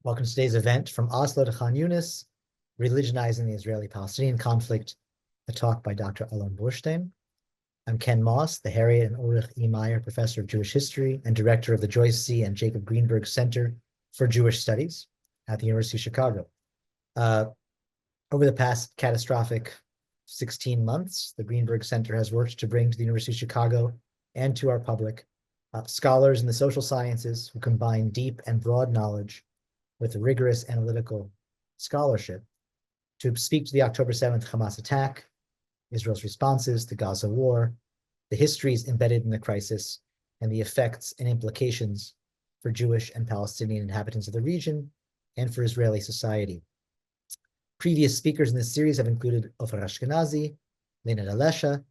Welcome to today's event from Oslo to Khan Yunis, Religionizing the Israeli-Palestinian Conflict, a talk by Dr. Alon Burstein. I'm Ken Moss, the Harriet and Ulrich E. Meyer Professor of Jewish History and Director of the Joyce C. and Jacob Greenberg Center for Jewish Studies at the University of Chicago. Over the past catastrophic 16 months, the Greenberg Center has worked to bring to the University of Chicago and to our public scholars in the social sciences who combine deep and broad knowledge with rigorous analytical scholarship to speak to the October 7th Hamas attack, Israel's responses, the Gaza war, the histories embedded in the crisis, and the effects and implications for Jewish and Palestinian inhabitants of the region and for Israeli society. Previous speakers in this series have included Ofer Ashkenazi, Lena Dalesha,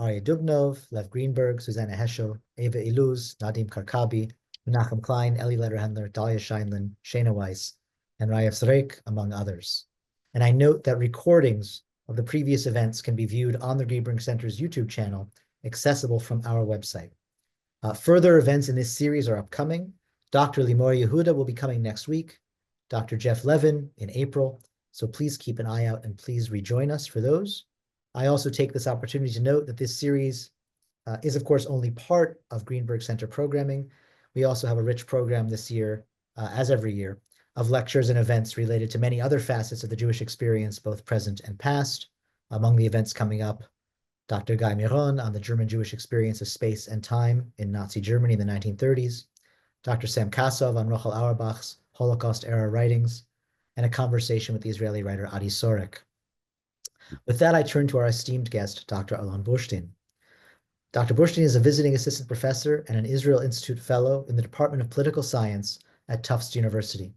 Aryeh Dubnov, Lev Greenberg, Susanna Heschel, Eva Iluz, Nadim Karkabi, Menachem Klein, Eli Lederhendler, Dalia Scheinlin, Shana Weiss, and Rayev Zreik, among others. And I note that recordings of the previous events can be viewed on the Greenberg Center's YouTube channel, accessible from our website. Further events in this series are upcoming. Dr. Limor Yehuda will be coming next week, Dr. Jeff Levin in April, so please keep an eye out and please rejoin us for those. I also take this opportunity to note that this series is, of course, only part of Greenberg Center programming. We also have a rich program this year, as every year, of lectures and events related to many other facets of the Jewish experience, both present and past. Among the events coming up, Dr. Guy Miron on the German Jewish experience of space and time in Nazi Germany in the 1930s, Dr. Sam Kasov on Rochel Auerbach's Holocaust-era writings, and a conversation with the Israeli writer Adi Sorek. With that, I turn to our esteemed guest, Dr. Alon Burstein. Dr. Burstein is a visiting assistant professor and an Israel Institute fellow in the Department of Political Science at Tufts University.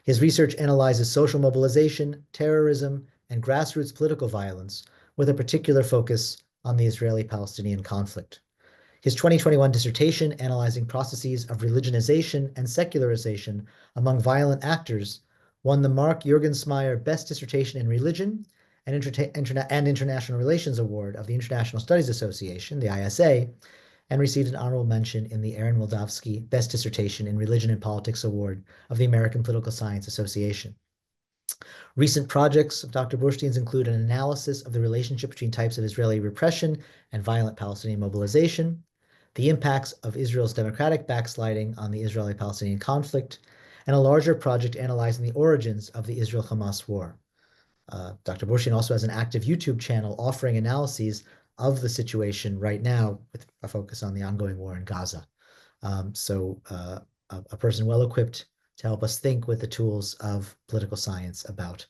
His research analyzes social mobilization, terrorism, and grassroots political violence, with a particular focus on the Israeli-Palestinian conflict. His 2021 dissertation analyzing processes of religionization and secularization among violent actors won the Mark Juergensmeyer Best Dissertation in Religion and International Relations Award of the International Studies Association, the ISA, and received an honorable mention in the Aaron Moldavsky Best Dissertation in Religion and Politics Award of the American Political Science Association. Recent projects of Dr. Burstein's include an analysis of the relationship between types of Israeli repression and violent Palestinian mobilization, the impacts of Israel's democratic backsliding on the Israeli-Palestinian conflict, and a larger project analyzing the origins of the Israel-Hamas war. Dr. Burstein also has an active YouTube channel offering analyses of the situation right now with a focus on the ongoing war in Gaza. A person well equipped to help us think with the tools of political science about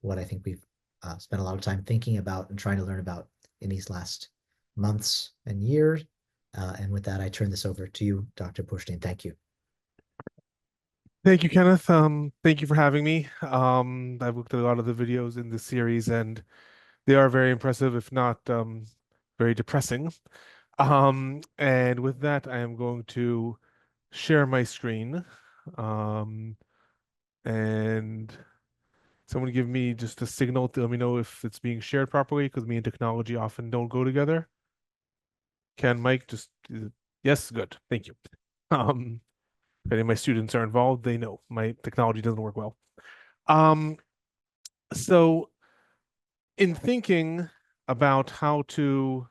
what I think we've spent a lot of time thinking about and trying to learn about in these last months and years. And with that, I turn this over to you, Dr. Burstein. Thank you. Thank you, Kenneth. Thank you for having me. I've looked at a lot of the videos in this series, and they are very impressive, if not very depressing. And with that, I am going to share my screen. And someone give me just a signal to let me know if it's being shared properly, because me and technology often don't go together. Can Mike just... Yes, good. Thank you. If any of my students are involved, they know my technology doesn't work well. So in thinking about how to...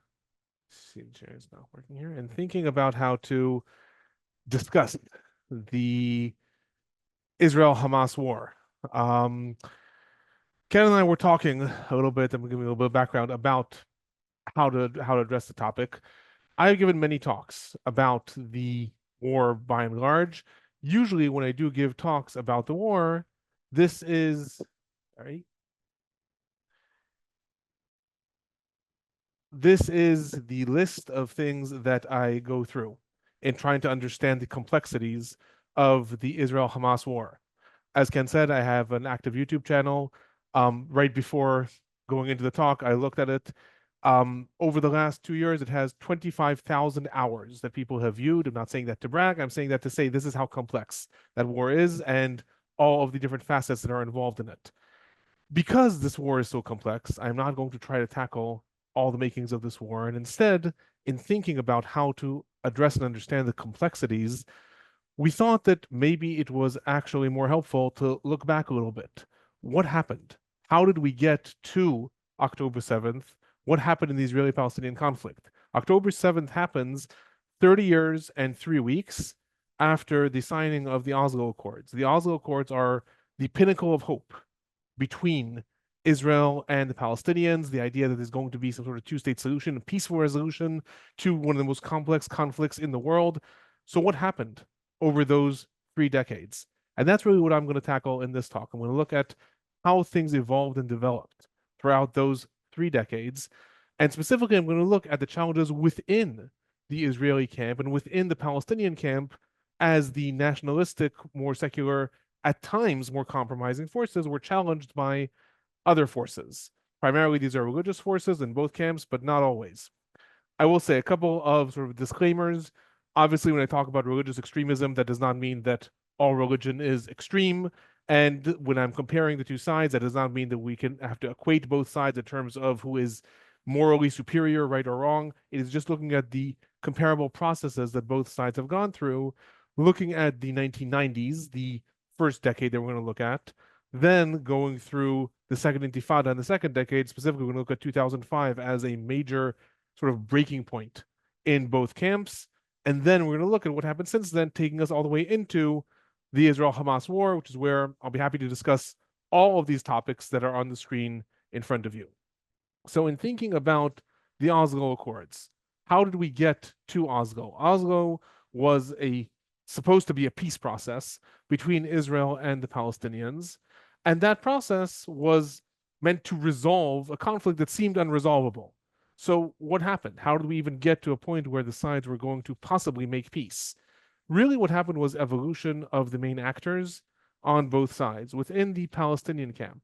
see, the chair is not working here. And thinking about how to discuss the Israel-Hamas war. Ken and I were talking a little bit, I'm giving a little bit of background about how to address the topic. I've given many talks about the war by and large. Usually when I do give talks about the war, this is, sorry. This is the list of things that I go through in trying to understand the complexities of the Israel-Hamas war. As Ken said, I have an active YouTube channel. Right before going into the talk, I looked at it. Over the last 2 years, it has 25,000 hours that people have viewed. I'm not saying that to brag. I'm saying that to say this is how complex that war is and all of the different facets that are involved in it. Because this war is so complex, I'm not going to try to tackle all the makings of this war. And instead, in thinking about how to address and understand the complexities, we thought that maybe it was actually more helpful to look back a little bit. What happened? How did we get to October 7th? What happened in the Israeli-Palestinian conflict? October 7th happens 30 years and 3 weeks after the signing of the Oslo Accords. The Oslo Accords are the pinnacle of hope between Israel and the Palestinians, the idea that there's going to be some sort of two-state solution, a peaceful resolution to one of the most complex conflicts in the world. So what happened over those 3 decades? And that's really what I'm going to tackle in this talk. I'm going to look at how things evolved and developed throughout those 3 decades. And specifically, I'm going to look at the challenges within the Israeli camp and within the Palestinian camp as the nationalistic, more secular, at times more compromising forces were challenged by other forces. Primarily, these are religious forces in both camps, but not always. I will say a couple of sort of disclaimers. Obviously, when I talk about religious extremism, that does not mean that all religion is extreme. And when I'm comparing the two sides, that does not mean that we can have to equate both sides in terms of who is morally superior, right or wrong. It is just looking at the comparable processes that both sides have gone through, looking at the 1990s, the first decade that we're going to look at, then going through the second intifada in the second decade. Specifically, we're going to look at 2005 as a major sort of breaking point in both camps. And then we're going to look at what happened since then, taking us all the way into the Israel-Hamas war, which is where I'll be happy to discuss all of these topics that are on the screen in front of you. So in thinking about the Oslo Accords, how did we get to Oslo? Oslo was supposed to be a peace process between Israel and the Palestinians. And that process was meant to resolve a conflict that seemed unresolvable. So what happened? How did we even get to a point where the sides were going to possibly make peace? Really what happened was evolution of the main actors on both sides. Within the Palestinian camp,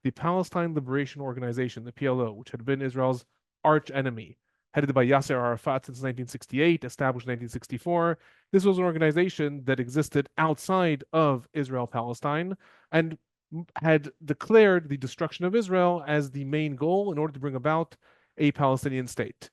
the Palestine Liberation Organization, the PLO, which had been Israel's arch enemy, headed by Yasser Arafat since 1968, established in 1964. This was an organization that existed outside of Israel-Palestine and had declared the destruction of Israel as the main goal in order to bring about a Palestinian state.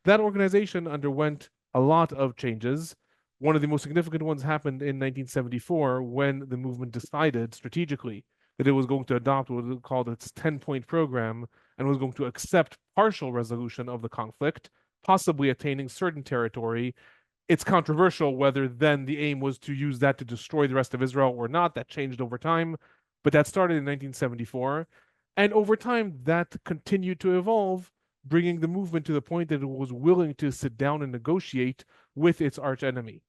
That organization underwent a lot of changes. One of the most significant ones happened in 1974 when the movement decided strategically that it was going to adopt what was called its 10-point program and was going to accept partial resolution of the conflict, possibly attaining certain territory. It's controversial whether then the aim was to use that to destroy the rest of Israel or not. That changed over time, but that started in 1974. And over time, that continued to evolve, bringing the movement to the point that it was willing to sit down and negotiate with its archenemy.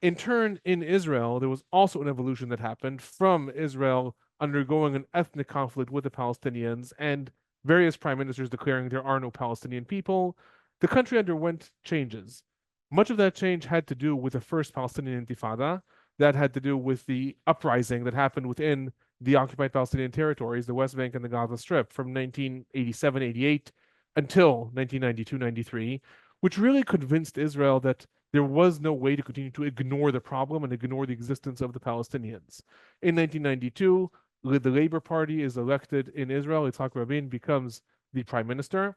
In turn, in Israel, there was also an evolution that happened from Israel undergoing an ethnic conflict with the Palestinians and various prime ministers declaring there are no Palestinian people. The country underwent changes. Much of that change had to do with the first Palestinian Intifada. That had to do with the uprising that happened within the occupied Palestinian territories, the West Bank and the Gaza Strip, from 1987-88 until 1992-93, which really convinced Israel that there was no way to continue to ignore the problem and ignore the existence of the Palestinians. In 1992, the Labour Party is elected in Israel. Yitzhak Rabin becomes the prime minister.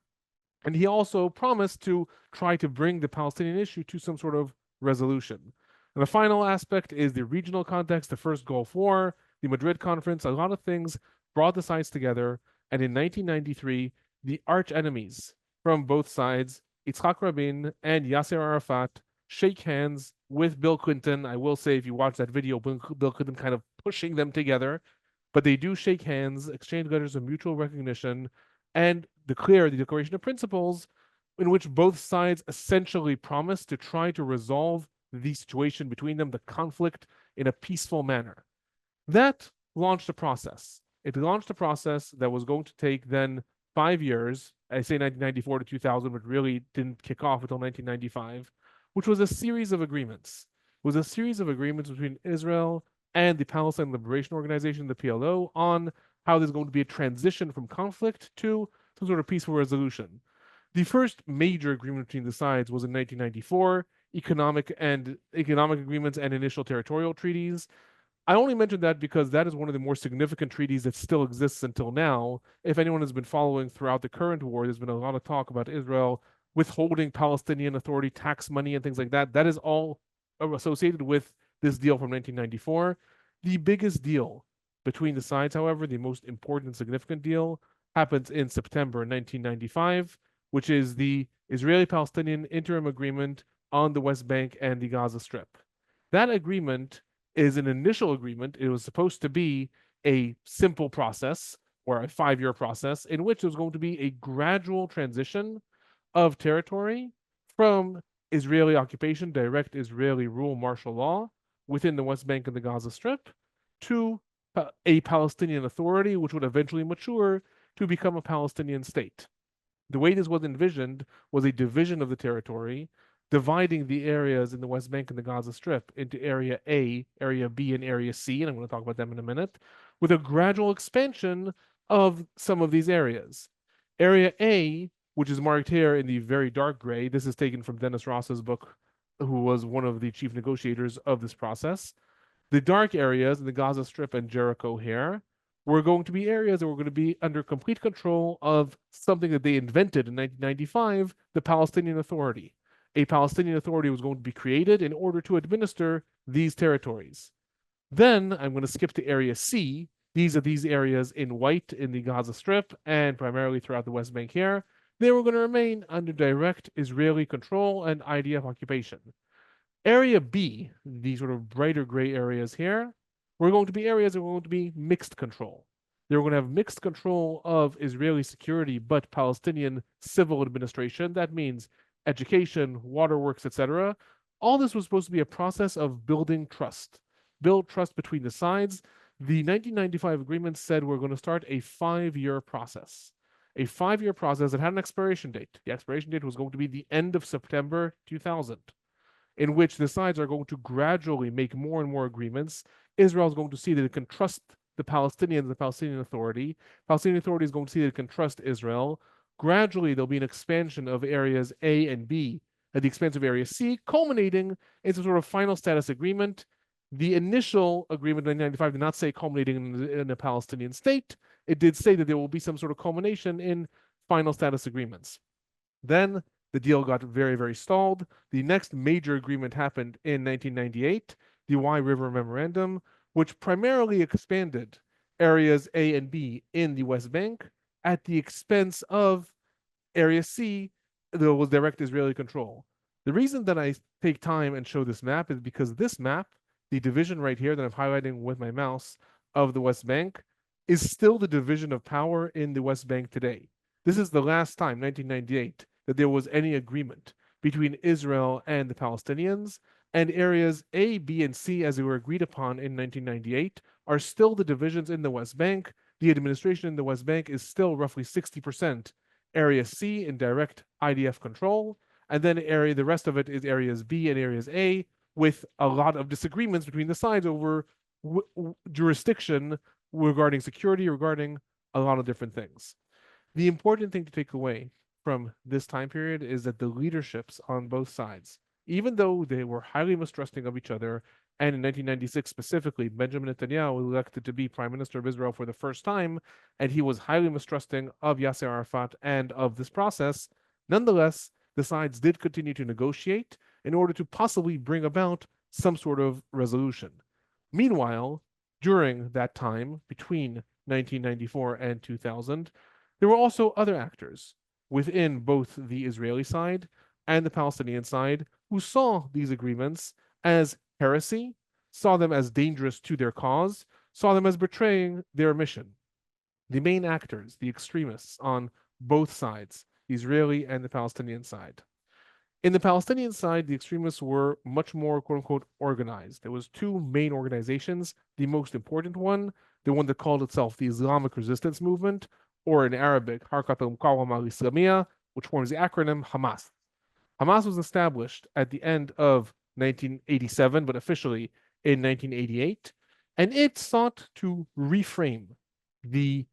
And he also promised to try to bring the Palestinian issue to some sort of resolution. And the final aspect is the regional context, the first Gulf War, the Madrid Conference. A lot of things brought the sides together. And in 1993, the arch enemies from both sides, Yitzhak Rabin and Yasser Arafat, shake hands with Bill Clinton. I will say, if you watch that video, Bill Clinton kind of pushing them together, but they do shake hands, exchange letters of mutual recognition, and declare the Declaration of Principles, in which both sides essentially promise to try to resolve the situation between them, the conflict, in a peaceful manner. That launched a process. It launched a process that was going to take then 5 years. I say 1994 to 2000, but really didn't kick off until 1995, which was a series of agreements. It was a series of agreements between Israel and the Palestine Liberation Organization, the PLO, on how there's going to be a transition from conflict to some sort of peaceful resolution. The first major agreement between the sides was in 1994, economic agreements and initial territorial treaties. I only mentioned that because that is one of the more significant treaties that still exists until now. If anyone has been following throughout the current war, there's been a lot of talk about Israel withholding Palestinian Authority tax money and things like that. That is all associated with this deal from 1994. The biggest deal between the sides, however, the most important and significant deal, happens in September 1995, which is the Israeli-Palestinian interim agreement on the West Bank and the Gaza Strip. That agreement is an initial agreement. It was supposed to be a simple process or a 5-year process in which there was going to be a gradual transition of territory from Israeli occupation, direct Israeli rule, martial law within the West Bank and the Gaza Strip to a Palestinian Authority, which would eventually mature to become a Palestinian state. The way this was envisioned was a division of the territory, dividing the areas in the West Bank and the Gaza Strip into Area A, Area B, and Area C, and I'm going to talk about them in a minute, with a gradual expansion of some of these areas. Area A, which is marked here in the very dark gray, this is taken from Dennis Ross's book, who was one of the chief negotiators of this process. The dark areas in the Gaza Strip and Jericho here were going to be areas that were going to be under complete control of something that they invented in 1995, the Palestinian Authority. A Palestinian Authority was going to be created in order to administer these territories. Then I'm going to skip to Area C. These are these areas in white in the Gaza Strip and primarily throughout the West Bank here. They were going to remain under direct Israeli control and IDF occupation. Area B, these sort of brighter gray areas here, were going to be areas that were going to be mixed control. They were going to have mixed control of Israeli security, but Palestinian civil administration. That means education, waterworks, etc. All this was supposed to be a process of building trust. Build trust between the sides. The 1995 agreement said we're going to start a 5-year process. A 5-year process that had an expiration date. The expiration date was going to be the end of September 2000, in which the sides are going to gradually make more and more agreements. Israel is going to see that it can trust the Palestinians, the Palestinian Authority. Palestinian Authority is going to see that it can trust Israel. Gradually, there'll be an expansion of areas A and B at the expense of Area C, culminating in some sort of final status agreement. The initial agreement in 1995 did not say culminating in a Palestinian state. It did say that there will be some sort of culmination in final status agreements. Then the deal got very, very stalled. The next major agreement happened in 1998, the Wye River Memorandum, which primarily expanded areas A and B in the West Bank at the expense of Area C, that was direct Israeli control. The reason that I take time and show this map is because this map, the division right here that I'm highlighting with my mouse of the West Bank, is still the division of power in the West Bank today. This is the last time, 1998, that there was any agreement between Israel and the Palestinians, and areas A, B, and C, as they were agreed upon in 1998, are still the divisions in the West Bank. The administration in the West Bank is still roughly 60% Area C in direct IDF control, and then the rest of it is areas B and areas A, with a lot of disagreements between the sides over jurisdiction regarding security, regarding a lot of different things. The important thing to take away from this time period is that the leaderships on both sides, even though they were highly mistrusting of each other, and in 1996 specifically, Benjamin Netanyahu was elected to be Prime Minister of Israel for the first time, and he was highly mistrusting of Yasser Arafat and of this process, nonetheless, the sides did continue to negotiate in order to possibly bring about some sort of resolution. Meanwhile, during that time, between 1994 and 2000, there were also other actors within both the Israeli side and the Palestinian side who saw these agreements as heresy, saw them as dangerous to their cause, saw them as betraying their mission. The main actors, the extremists on both sides, the Israeli and the Palestinian side. In the Palestinian side, the extremists were much more, quote unquote, organized. There was two main organizations. The most important one, the one that called itself the Islamic Resistance Movement, or in Arabic, Harkat al-Muqawama al-Islamiyya, which forms the acronym Hamas. Hamas was established at the end of 1987, but officially in 1988, and it sought to reframe the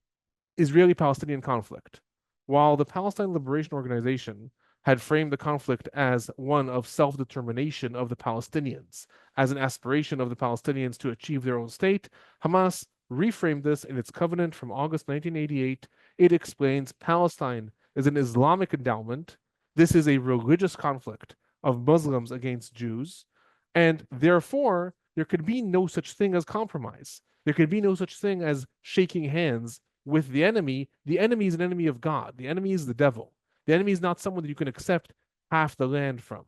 Israeli-Palestinian conflict. While the Palestine Liberation Organization had framed the conflict as one of self-determination of the Palestinians, as an aspiration of the Palestinians to achieve their own state, Hamas reframed this in its covenant from August 1988. It explains Palestine is an Islamic endowment. This is a religious conflict of Muslims against Jews, and therefore there could be no such thing as compromise. There could be no such thing as shaking hands with the enemy. The enemy is an enemy of God. The enemy is the devil. The enemy is not someone that you can accept half the land from.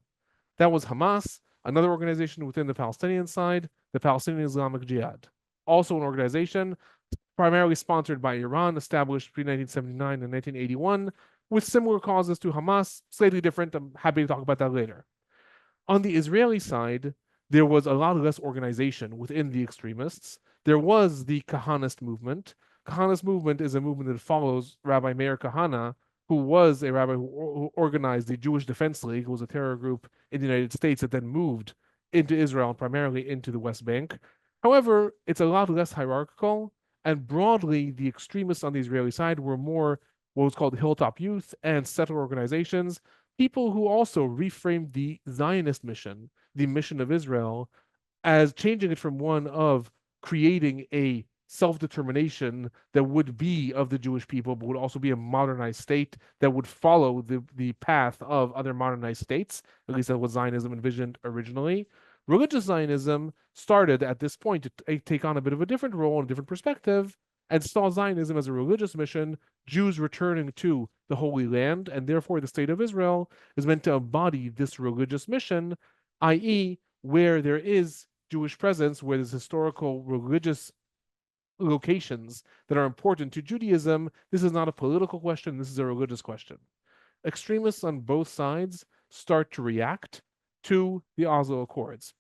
That was Hamas, another organization within the Palestinian side, the Palestinian Islamic Jihad. Also an organization primarily sponsored by Iran, established between 1979 and 1981, with similar causes to Hamas, slightly different. I'm happy to talk about that later. On the Israeli side, there was a lot less organization within the extremists. There was the Kahanist movement. Kahanist movement is a movement that follows Rabbi Meir Kahana, who was a rabbi who organized the Jewish Defense League, who was a terror group in the United States that then moved into Israel, primarily into the West Bank. However, it's a lot less hierarchical, and broadly, the extremists on the Israeli side were more what was called Hilltop Youth and settler organizations, people who also reframed the Zionist mission, the mission of Israel, as changing it from one of creating a self-determination that would be of the Jewish people, but would also be a modernized state that would follow the path of other modernized states. At least that's what Zionism envisioned originally. Religious Zionism started at this point to take on a bit of a different role and a different perspective, and saw Zionism as a religious mission, Jews returning to the Holy Land, and therefore the state of Israel is meant to embody this religious mission, i.e., where there is Jewish presence, where there's historical religious locations that are important to Judaism. This is not a political question, this is a religious question. Extremists on both sides start to react to the Oslo Accords.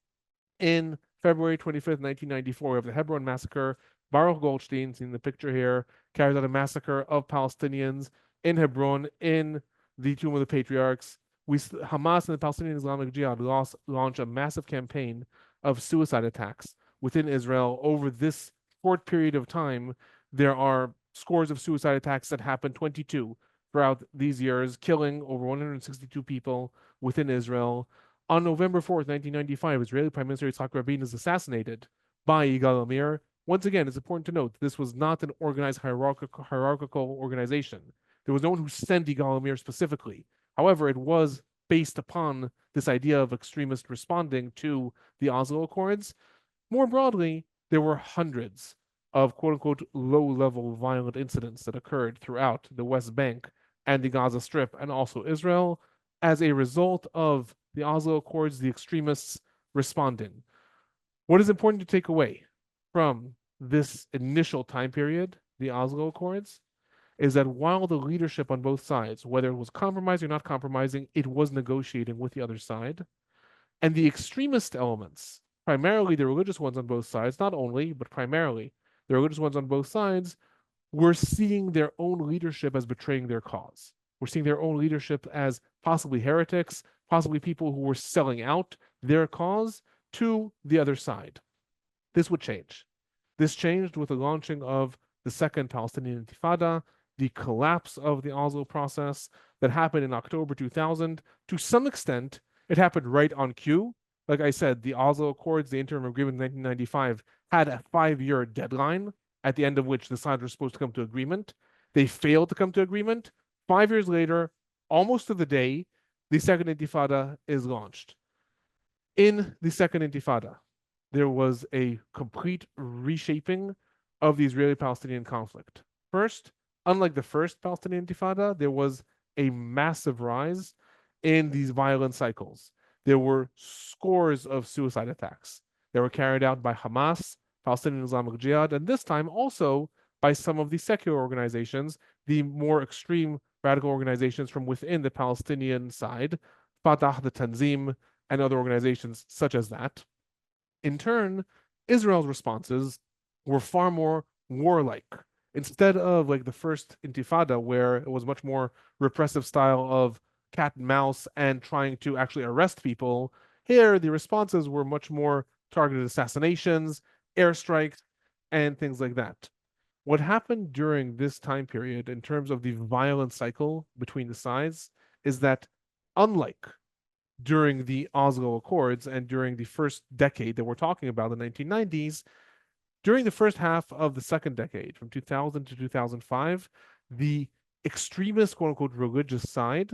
In February 25th, 1994, we have the Hebron massacre. Baruch Goldstein, seen the picture here, carries out a massacre of Palestinians in Hebron, in the Tomb of the Patriarchs. Hamas and the Palestinian Islamic Jihad launch a massive campaign of suicide attacks within Israel. Over this short period of time, there are scores of suicide attacks that happen, 22 throughout these years, killing over 162 people within Israel. On November 4th, 1995, Israeli Prime Minister Yitzhak Rabin is assassinated by Yigal Amir. Once again, it's important to note this was not an organized hierarchical organization. There was no one who sent Yigal Amir specifically. However, it was based upon this idea of extremists responding to the Oslo Accords. More broadly, there were hundreds of quote-unquote low-level violent incidents that occurred throughout the West Bank and the Gaza Strip, and also Israel, as a result of the Oslo Accords, the extremists responding. What is important to take away from this initial time period, the Oslo Accords, is that while the leadership on both sides, whether it was compromising or not compromising, it was negotiating with the other side. And the extremist elements, primarily the religious ones on both sides, not only, but primarily the religious ones on both sides, were seeing their own leadership as betraying their cause. We're seeing their own leadership as possibly heretics, possibly people who were selling out their cause to the other side. This would change. This changed with the launching of the Second Palestinian Intifada, the collapse of the Oslo process that happened in October 2000. To some extent, it happened right on cue. Like I said, the Oslo Accords, the interim agreement in 1995, had a 5-year deadline at the end of which the sides were supposed to come to agreement. They failed to come to agreement. 5 years later, almost to the day, the Second Intifada is launched. In the Second Intifada, there was a complete reshaping of the Israeli-Palestinian conflict. First, unlike the first Palestinian Intifada, there was a massive rise in these violent cycles. There were scores of suicide attacks that were carried out by Hamas, Palestinian Islamic Jihad, and this time also by some of the secular organizations, the more extreme radical organizations from within the Palestinian side, Fatah, the Tanzim, and other organizations such as that. In turn, Israel's responses were far more warlike. Instead of like the first Intifada, where it was much more repressive style of cat and mouse and trying to actually arrest people, here the responses were much more targeted assassinations, airstrikes, and things like that. What happened during this time period in terms of the violent cycle between the sides is that, unlike during the Oslo Accords and during the first decade that we're talking about, the 1990s, during the first half of the second decade, from 2000 to 2005, the extremist, quote-unquote, religious side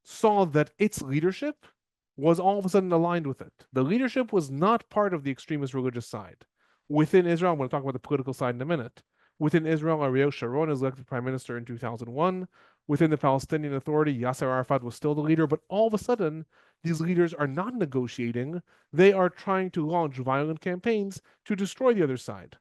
saw that its leadership was all of a sudden aligned with it. The leadership was not part of the extremist religious side. Within Israel, I'm going to talk about the political side in a minute. Within Israel, Ariel Sharon is elected prime minister in 2001. Within the Palestinian Authority, Yasser Arafat was still the leader, but all of a sudden, these leaders are not negotiating. They are trying to launch violent campaigns to destroy the other side.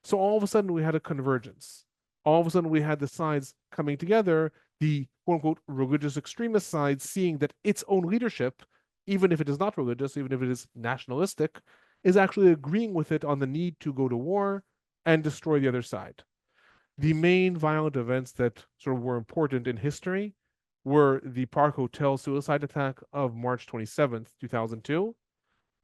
So all of a sudden, we had a convergence. All of a sudden, we had the sides coming together, the quote-unquote religious extremist side seeing that its own leadership, even if it is not religious, even if it is nationalistic, is actually agreeing with it on the need to go to war and destroy the other side. The main violent events that sort of were important in history were the Park Hotel suicide attack of March 27th, 2002,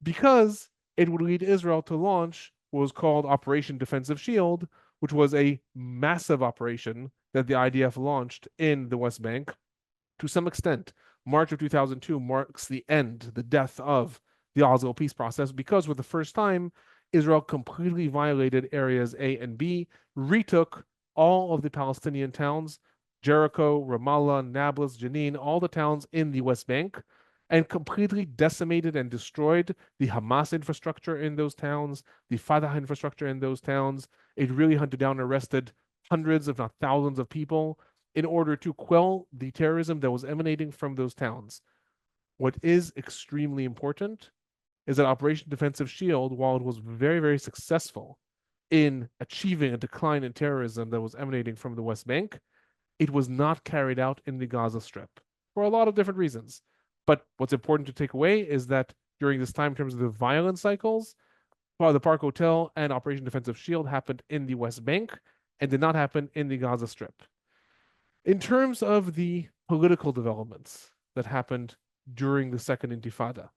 because it would lead Israel to launch what was called Operation Defensive Shield, which was a massive operation that the IDF launched in the West Bank. To some extent, March of 2002 marks the end, the death of the Oslo peace process, because for the first time, Israel completely violated areas A and B, retook all of the Palestinian towns, Jericho, Ramallah, Nablus, Jenin, all the towns in the West Bank, and completely decimated and destroyed the Hamas infrastructure in those towns, the Fatah infrastructure in those towns. It really hunted down and arrested hundreds, if not thousands, of people in order to quell the terrorism that was emanating from those towns. What is extremely important is that Operation Defensive Shield, while it was very, very successful in achieving a decline in terrorism that was emanating from the West Bank, it was not carried out in the Gaza Strip for a lot of different reasons. But what's important to take away is that during this time, in terms of the violent cycles, the Park Hotel and Operation Defensive Shield happened in the West Bank and did not happen in the Gaza Strip. In terms of the political developments that happened during the Second Intifada,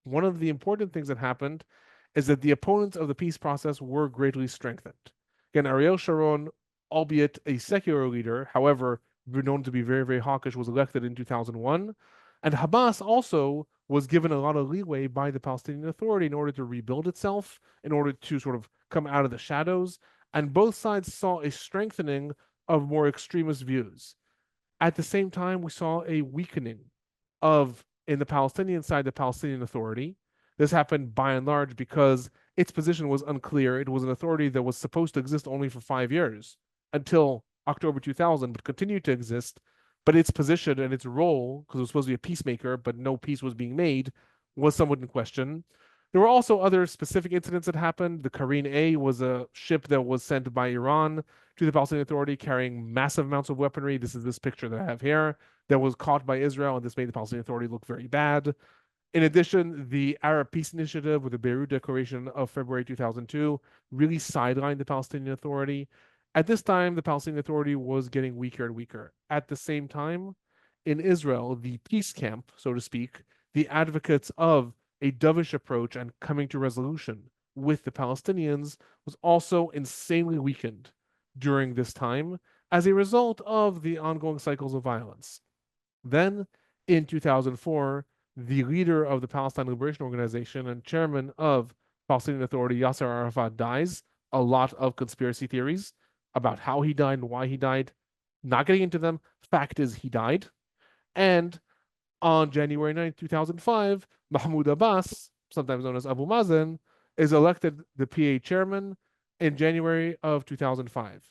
one of the important things that happened is that the opponents of the peace process were greatly strengthened. Again, Ariel Sharon, albeit a secular leader, however, known to be very, very hawkish, was elected in 2001. And Hamas also was given a lot of leeway by the Palestinian Authority in order to rebuild itself, in order to sort of come out of the shadows. And both sides saw a strengthening of more extremist views. At the same time, we saw a weakening of, in the Palestinian side, the Palestinian Authority. This happened by and large because its position was unclear. It was an authority that was supposed to exist only for 5 years until October 2000, but continued to exist. But its position and its role, because it was supposed to be a peacemaker, but no peace was being made, was somewhat in question. There were also other specific incidents that happened. The Karine A was a ship that was sent by Iran to the Palestinian Authority carrying massive amounts of weaponry. This is this picture that I have here that was caught by Israel, and this made the Palestinian Authority look very bad. In addition, the Arab Peace Initiative with the Beirut Declaration of February 2002 really sidelined the Palestinian Authority. At this time, the Palestinian Authority was getting weaker and weaker. At the same time, in Israel, the peace camp, so to speak, the advocates of a dovish approach and coming to resolution with the Palestinians was also insanely weakened during this time as a result of the ongoing cycles of violence. Then, in 2004, the leader of the Palestine Liberation Organization and chairman of Palestinian Authority, Yasser Arafat, dies. A lot of conspiracy theories about how he died and why he died. Not getting into them. Fact is, he died. And on January 9th, 2005, Mahmoud Abbas, sometimes known as Abu Mazen, is elected the PA chairman in January of 2005.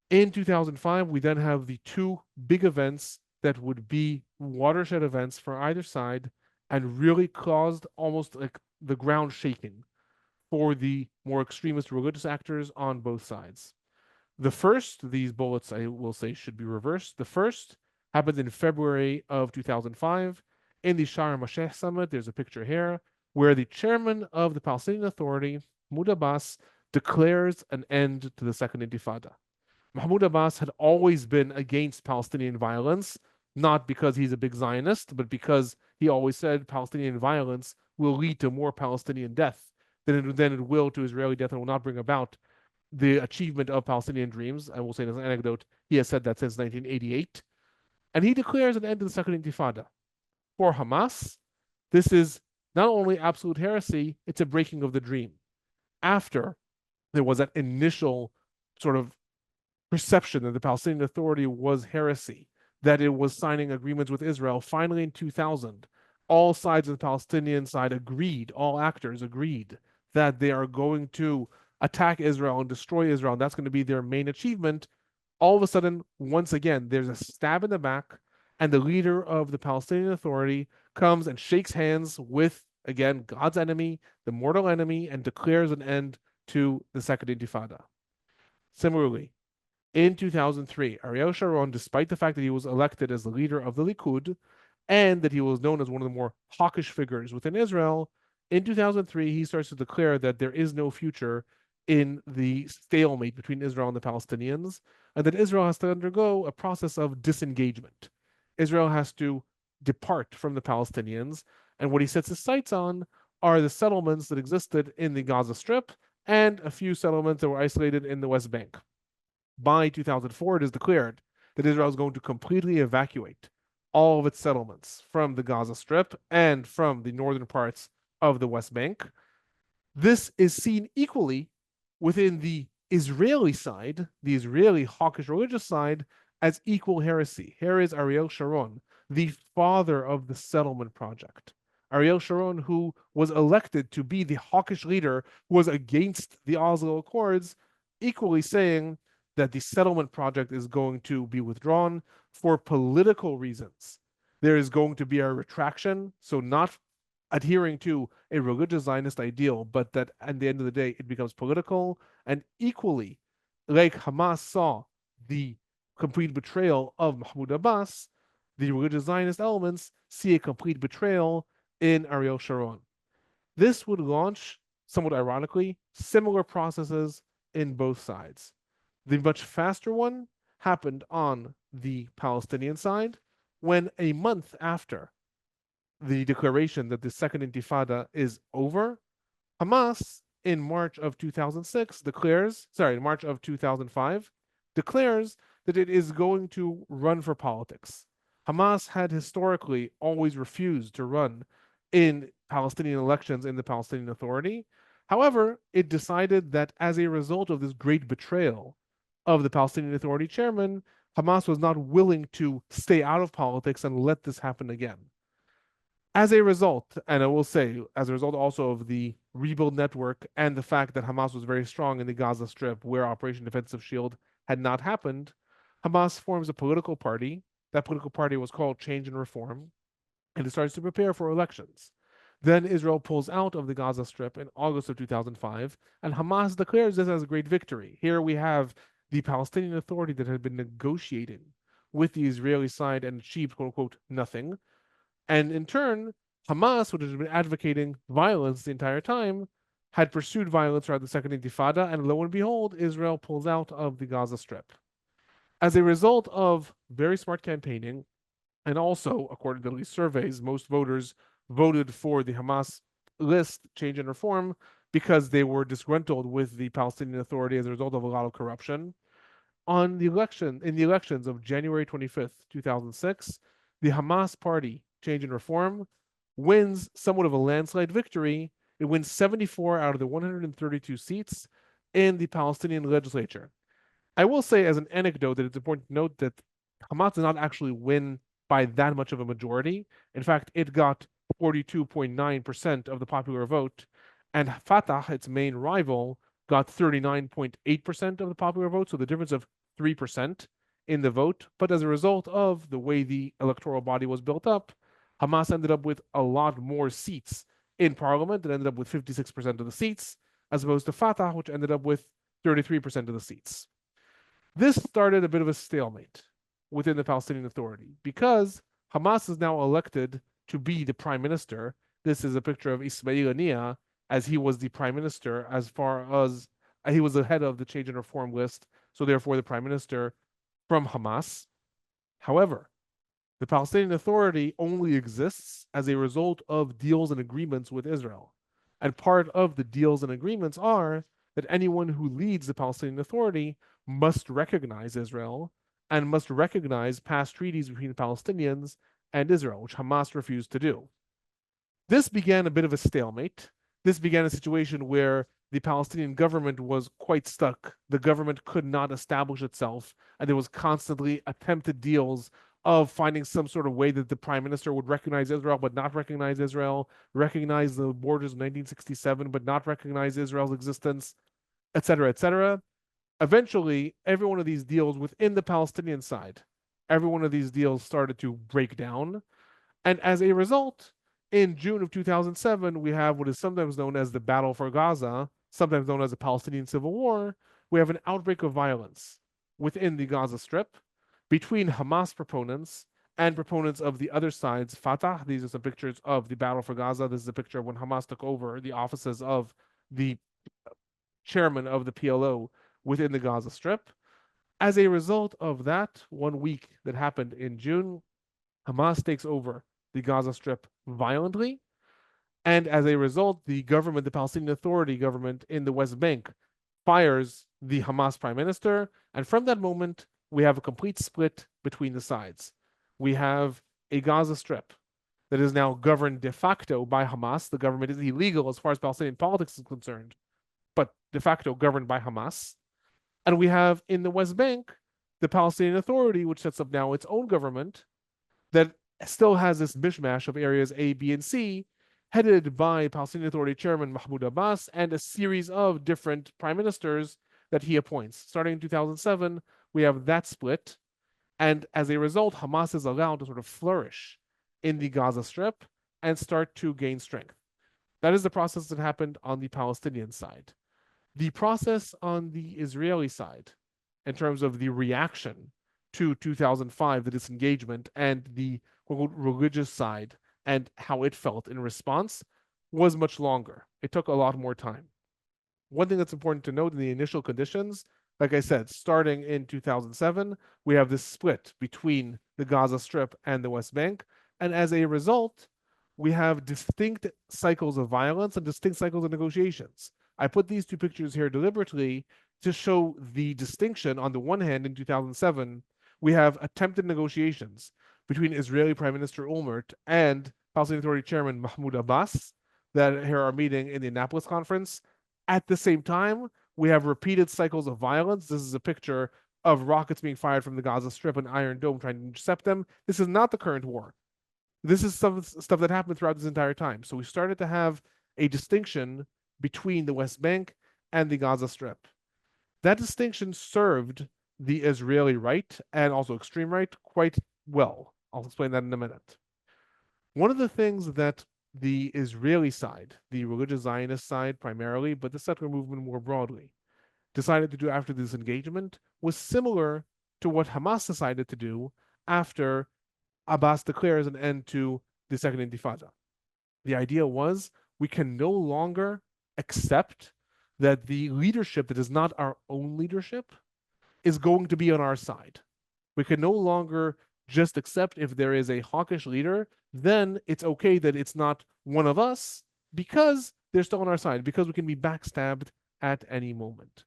In 2005, we then have the two big events that would be watershed events for either side and really caused almost like the ground shaking for the more extremist religious actors on both sides. The first, these bullets I will say should be reversed. The first happened in February of 2005 in the Sharm el-Sheikh summit. There's a picture here where the chairman of the Palestinian Authority, Mahmoud Abbas, declares an end to the Second Intifada. Mahmoud Abbas had always been against Palestinian violence, not because he's a big Zionist, but because he always said Palestinian violence will lead to more Palestinian death than it will to Israeli death and will not bring about the achievement of Palestinian dreams. I will say as an anecdote, he has said that since 1988. And he declares an end to the Second Intifada. For Hamas, this is not only absolute heresy, it's a breaking of the dream. After there was that initial sort of perception that the Palestinian Authority was heresy, that it was signing agreements with Israel, finally in 2000, all sides of the Palestinian side agreed, all actors agreed that they are going to attack Israel and destroy Israel, and that's going to be their main achievement. All of a sudden, once again, there's a stab in the back, and the leader of the Palestinian Authority comes and shakes hands with, again, God's enemy, the mortal enemy, and declares an end to the Second Intifada. Similarly, in 2003, Ariel Sharon, despite the fact that he was elected as the leader of the Likud and that he was known as one of the more hawkish figures within Israel, in 2003, he starts to declare that there is no future in the stalemate between Israel and the Palestinians, and that Israel has to undergo a process of disengagement. Israel has to depart from the Palestinians, and what he sets his sights on are the settlements that existed in the Gaza Strip and a few settlements that were isolated in the West Bank. By 2004, it is declared that Israel is going to completely evacuate all of its settlements from the Gaza Strip and from the northern parts of the West Bank. This is seen equally within the Israeli side, the Israeli hawkish religious side, as equal heresy. Here is Ariel Sharon, the father of the settlement project. Ariel Sharon, who was elected to be the hawkish leader who was against the Oslo Accords, equally saying that the settlement project is going to be withdrawn for political reasons. There is going to be a retraction, so not adhering to a religious Zionist ideal, but that at the end of the day, it becomes political. And equally, like Hamas saw the complete betrayal of Mahmoud Abbas, the religious Zionist elements see a complete betrayal in Ariel Sharon. This would launch, somewhat ironically, similar processes in both sides. The much faster one happened on the Palestinian side when a month after the declaration that the Second Intifada is over, Hamas in March of 2005 declares that it is going to run for politics. Hamas had historically always refused to run in Palestinian elections in the Palestinian Authority. However, it decided that as a result of this great betrayal of the Palestinian Authority chairman, Hamas was not willing to stay out of politics and let this happen again. As a result, and I will say, as a result also of the rebuild network and the fact that Hamas was very strong in the Gaza Strip, where Operation Defensive Shield had not happened, Hamas forms a political party. That political party was called Change and Reform, and it starts to prepare for elections. Then Israel pulls out of the Gaza Strip in August of 2005, and Hamas declares this as a great victory. Here we have the Palestinian Authority that had been negotiating with the Israeli side and achieved, quote unquote, nothing. And in turn, Hamas, which has been advocating violence the entire time, had pursued violence throughout the Second Intifada, and lo and behold, Israel pulls out of the Gaza Strip. As a result of very smart campaigning, and also, according to these surveys, most voters voted for the Hamas list, Change and Reform, because they were disgruntled with the Palestinian Authority as a result of a lot of corruption. In the elections of January 25th, 2006, the Hamas party, Change and Reform, wins somewhat of a landslide victory. It wins 74 out of the 132 seats in the Palestinian legislature. I will say as an anecdote that it's important to note that Hamas did not actually win by that much of a majority. In fact, it got 42.9% of the popular vote, and Fatah, its main rival, got 39.8% of the popular vote, so the difference of 3% in the vote. But as a result of the way the electoral body was built up, Hamas ended up with a lot more seats in parliament. It ended up with 56% of the seats, as opposed to Fatah, which ended up with 33% of the seats. This started a bit of a stalemate within the Palestinian Authority because Hamas is now elected to be the prime minister. This is a picture of Ismail Haniyeh as he was the prime minister, as far as he was the head of the Change and Reform list, so therefore the prime minister from Hamas. However, the Palestinian Authority only exists as a result of deals and agreements with Israel. And part of the deals and agreements are that anyone who leads the Palestinian Authority must recognize Israel and must recognize past treaties between the Palestinians and Israel, which Hamas refused to do. This began a bit of a stalemate. This began a situation where the Palestinian government was quite stuck. The government could not establish itself, and there was constantly attempted deals of finding some sort of way that the prime minister would recognize Israel but not recognize Israel, recognize the borders of 1967 but not recognize Israel's existence, etc., etc. Eventually, every one of these deals within the Palestinian side, every one of these deals started to break down. And as a result, in June of 2007, we have what is sometimes known as the Battle for Gaza, sometimes known as the Palestinian Civil War. We have an outbreak of violence within the Gaza Strip between Hamas proponents and proponents of the other side's Fatah. These are some pictures of the Battle for Gaza. This is a picture of when Hamas took over the offices of the chairman of the PLO within the Gaza Strip. As a result of that 1 week that happened in June, Hamas takes over the Gaza Strip violently. And as a result, the government, the Palestinian Authority government in the West Bank, fires the Hamas prime minister. And from that moment, we have a complete split between the sides. We have a Gaza Strip that is now governed de facto by Hamas. The government is illegal as far as Palestinian politics is concerned, but de facto governed by Hamas. And we have in the West Bank, the Palestinian Authority, which sets up now its own government that still has this mishmash of areas A, B, and C, headed by Palestinian Authority Chairman Mahmoud Abbas and a series of different prime ministers that he appoints. Starting in 2007, we have that split. And as a result, Hamas is allowed to sort of flourish in the Gaza Strip and start to gain strength. That is the process that happened on the Palestinian side. The process on the Israeli side, in terms of the reaction to 2005, the disengagement, and the religious side and how it felt in response, was much longer. It took a lot more time. One thing that's important to note in the initial conditions, like I said, starting in 2007, we have this split between the Gaza Strip and the West Bank. And as a result, we have distinct cycles of violence and distinct cycles of negotiations. I put these two pictures here deliberately to show the distinction. On the one hand, in 2007, we have attempted negotiations between Israeli Prime Minister Olmert and Palestinian Authority Chairman Mahmoud Abbas that here are meeting in the Annapolis conference. At the same time, we have repeated cycles of violence. This is a picture of rockets being fired from the Gaza Strip and Iron Dome trying to intercept them. This is not the current war. This is some stuff that happened throughout this entire time. So we started to have a distinction between the West Bank and the Gaza Strip. That distinction served the Israeli right and also extreme right quite well. I'll explain that in a minute. One of the things that the Israeli side, the religious Zionist side primarily, but the settler movement more broadly, decided to do after this engagement was similar to what Hamas decided to do after Abbas declares an end to the Second Intifada. The idea was we can no longer accept that the leadership that is not our own leadership is going to be on our side. We can no longer just accept if there is a hawkish leader, then it's okay that it's not one of us because they're still on our side, because we can be backstabbed at any moment.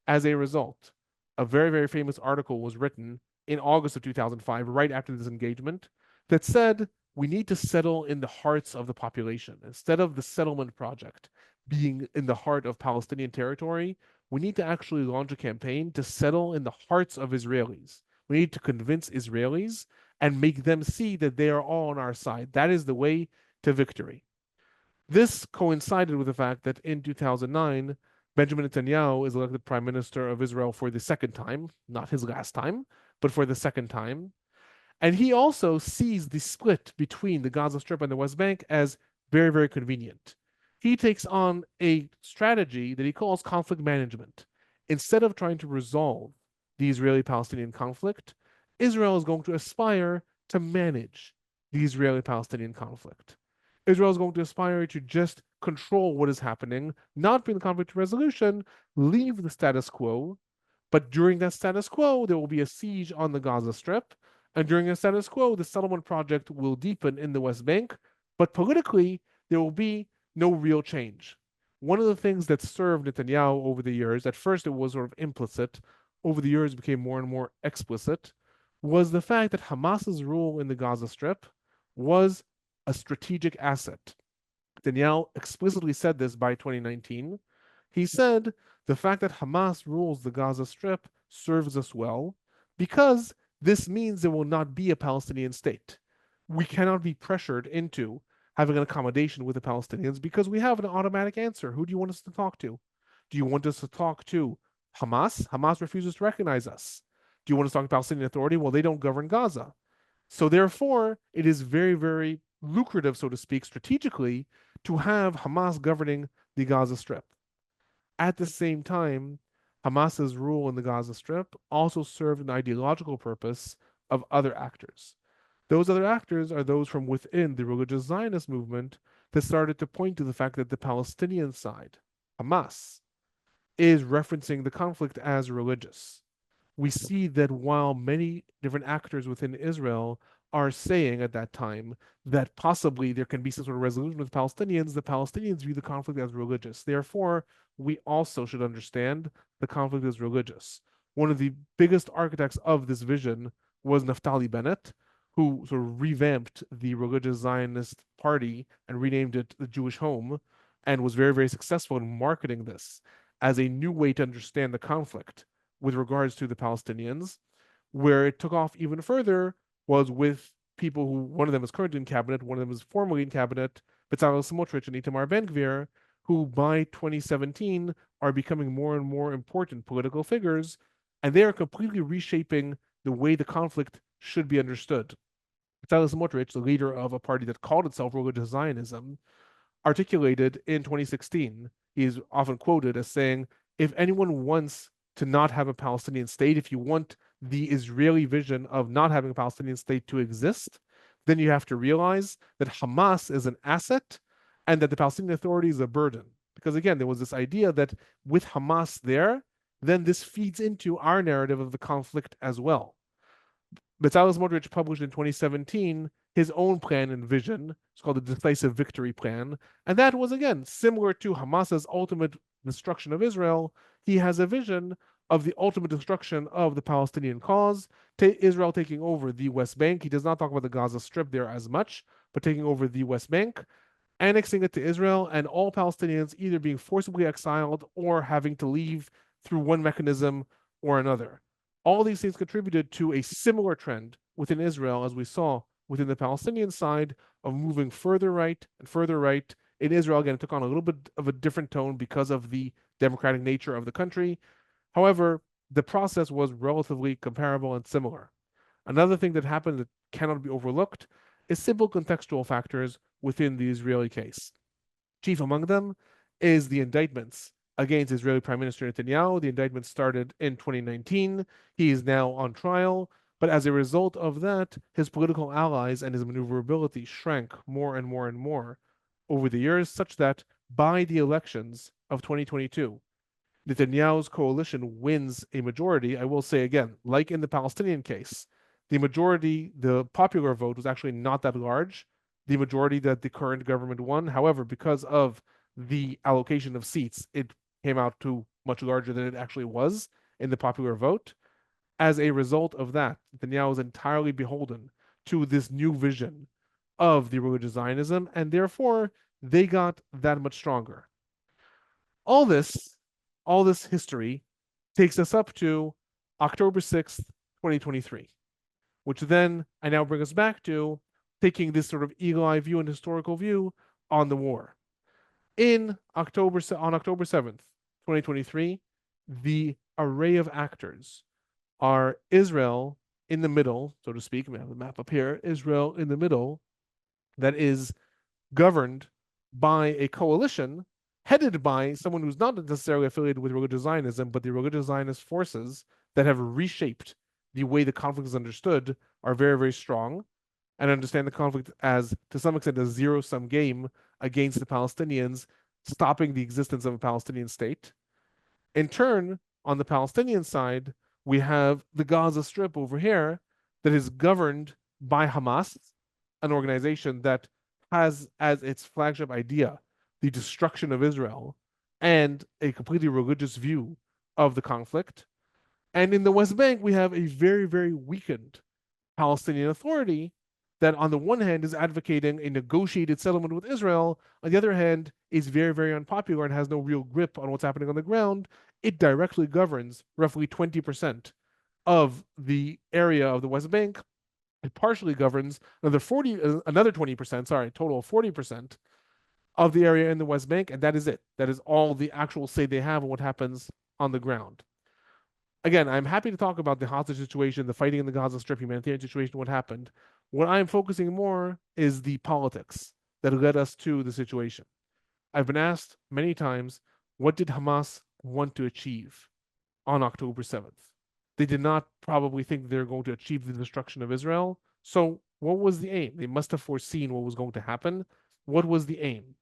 As a result, a very, very famous article was written in August of 2005, right after this engagement, that said we need to settle in the hearts of the population. Instead of the settlement project being in the heart of Palestinian territory, we need to actually launch a campaign to settle in the hearts of Israelis. We need to convince Israelis and make them see that they are all on our side. That is the way to victory. This coincided with the fact that in 2009, Benjamin Netanyahu is elected prime minister of Israel for the second time, not his last time, but for the second time. And he also sees the split between the Gaza Strip and the West Bank as very, very convenient. He takes on a strategy that he calls conflict management. Instead of trying to resolve the Israeli-Palestinian conflict, Israel is going to aspire to manage the Israeli-Palestinian conflict. Israel is going to aspire to just control what is happening, not bring the conflict to resolution, leave the status quo, but during that status quo, there will be a siege on the Gaza Strip, and during the status quo, the settlement project will deepen in the West Bank, but politically, there will be no real change. One of the things that served Netanyahu over the years, at first it was sort of implicit, over the years it became more and more explicit, was the fact that Hamas's rule in the Gaza Strip was a strategic asset. Netanyahu explicitly said this by 2019. He said, the fact that Hamas rules the Gaza Strip serves us well because this means there will not be a Palestinian state. We cannot be pressured into having an accommodation with the Palestinians because we have an automatic answer. Who do you want us to talk to? Do you want us to talk to Hamas? Hamas refuses to recognize us. Do you want us to talk to Palestinian Authority? Well, they don't govern Gaza. So therefore, it is very, very lucrative, so to speak, strategically, to have Hamas governing the Gaza Strip. At the same time, Hamas's rule in the Gaza Strip also served an ideological purpose of other actors. Those other actors are those from within the religious Zionist movement that started to point to the fact that the Palestinian side, Hamas, is referencing the conflict as religious. We see that while many different actors within Israel are saying at that time that possibly there can be some sort of resolution with the Palestinians view the conflict as religious. Therefore, we also should understand the conflict is religious. One of the biggest architects of this vision was Naftali Bennett, who sort of revamped the religious Zionist party and renamed it the Jewish Home, and was very, very successful in marketing this as a new way to understand the conflict with regards to the Palestinians. Where it took off even further was with people who, one of them is currently in cabinet, one of them is formerly in cabinet, Bezalel Smotrich and Itamar Ben-Gvir, who by 2017 are becoming more and more important political figures, and they are completely reshaping the way the conflict should be understood. Bezalel Smotrich, the leader of a party that called itself Religious Zionism, articulated in 2016, he is often quoted as saying, if anyone wants to not have a Palestinian state, if you want the Israeli vision of not having a Palestinian state to exist, then you have to realize that Hamas is an asset and that the Palestinian Authority is a burden. Because again, there was this idea that with Hamas there, then this feeds into our narrative of the conflict as well. Bezalel Smotrich published in 2017 his own plan and vision. It's called the Decisive Victory Plan. And that was, again, similar to Hamas's ultimate destruction of Israel. He has a vision of the ultimate destruction of the Palestinian cause, Israel taking over the West Bank. He does not talk about the Gaza Strip there as much, but taking over the West Bank, annexing it to Israel, and all Palestinians either being forcibly exiled or having to leave through one mechanism or another. All these things contributed to a similar trend within Israel, as we saw within the Palestinian side, of moving further right and further right. In Israel, again, it took on a little bit of a different tone because of the democratic nature of the country. However, the process was relatively comparable and similar. Another thing that happened that cannot be overlooked is simple contextual factors within the Israeli case. Chief among them is the indictments against Israeli Prime Minister Netanyahu. The indictment started in 2019. He is now on trial. But as a result of that, his political allies and his maneuverability shrank more and more and more over the years, such that by the elections of 2022, Netanyahu's coalition wins a majority. I will say again, like in the Palestinian case, the majority, the popular vote was actually not that large, the majority that the current government won. However, because of the allocation of seats, it came out to much larger than it actually was in the popular vote. As a result of that, Netanyahu is entirely beholden to this new vision of the religious Zionism, and therefore they got that much stronger. All this history takes us up to October 6th, 2023, which then I now bring us back to taking this sort of eagle-eye view and historical view on the war. On October 7th, 2023, the array of actors are Israel in the middle, so to speak. We have the map up here. Israel in the middle, that is governed by a coalition headed by someone who's not necessarily affiliated with religious Zionism, but the religious Zionist forces that have reshaped the way the conflict is understood are very, very strong, and understand the conflict as, to some extent, a zero-sum game against the Palestinians, stopping the existence of a Palestinian state. In turn, on the Palestinian side, we have the Gaza Strip over here that is governed by Hamas, an organization that has as its flagship idea the destruction of Israel and a completely religious view of the conflict. And in the West Bank, we have a very, very weakened Palestinian Authority that on the one hand is advocating a negotiated settlement with Israel, on the other hand is very, very unpopular and has no real grip on what's happening on the ground. It directly governs roughly 20% of the area of the West Bank. It partially governs another 20%, total of 40% of the area in the West Bank, and that is it. That is all the actual say they have on what happens on the ground. Again, I'm happy to talk about the hostage situation, the fighting in the Gaza Strip, humanitarian situation, what happened. What I'm focusing more is the politics that led us to the situation. I've been asked many times, what did Hamas want to achieve on October 7th? They did not probably think they were going to achieve the destruction of Israel. So what was the aim? They must have foreseen what was going to happen. What was the aim?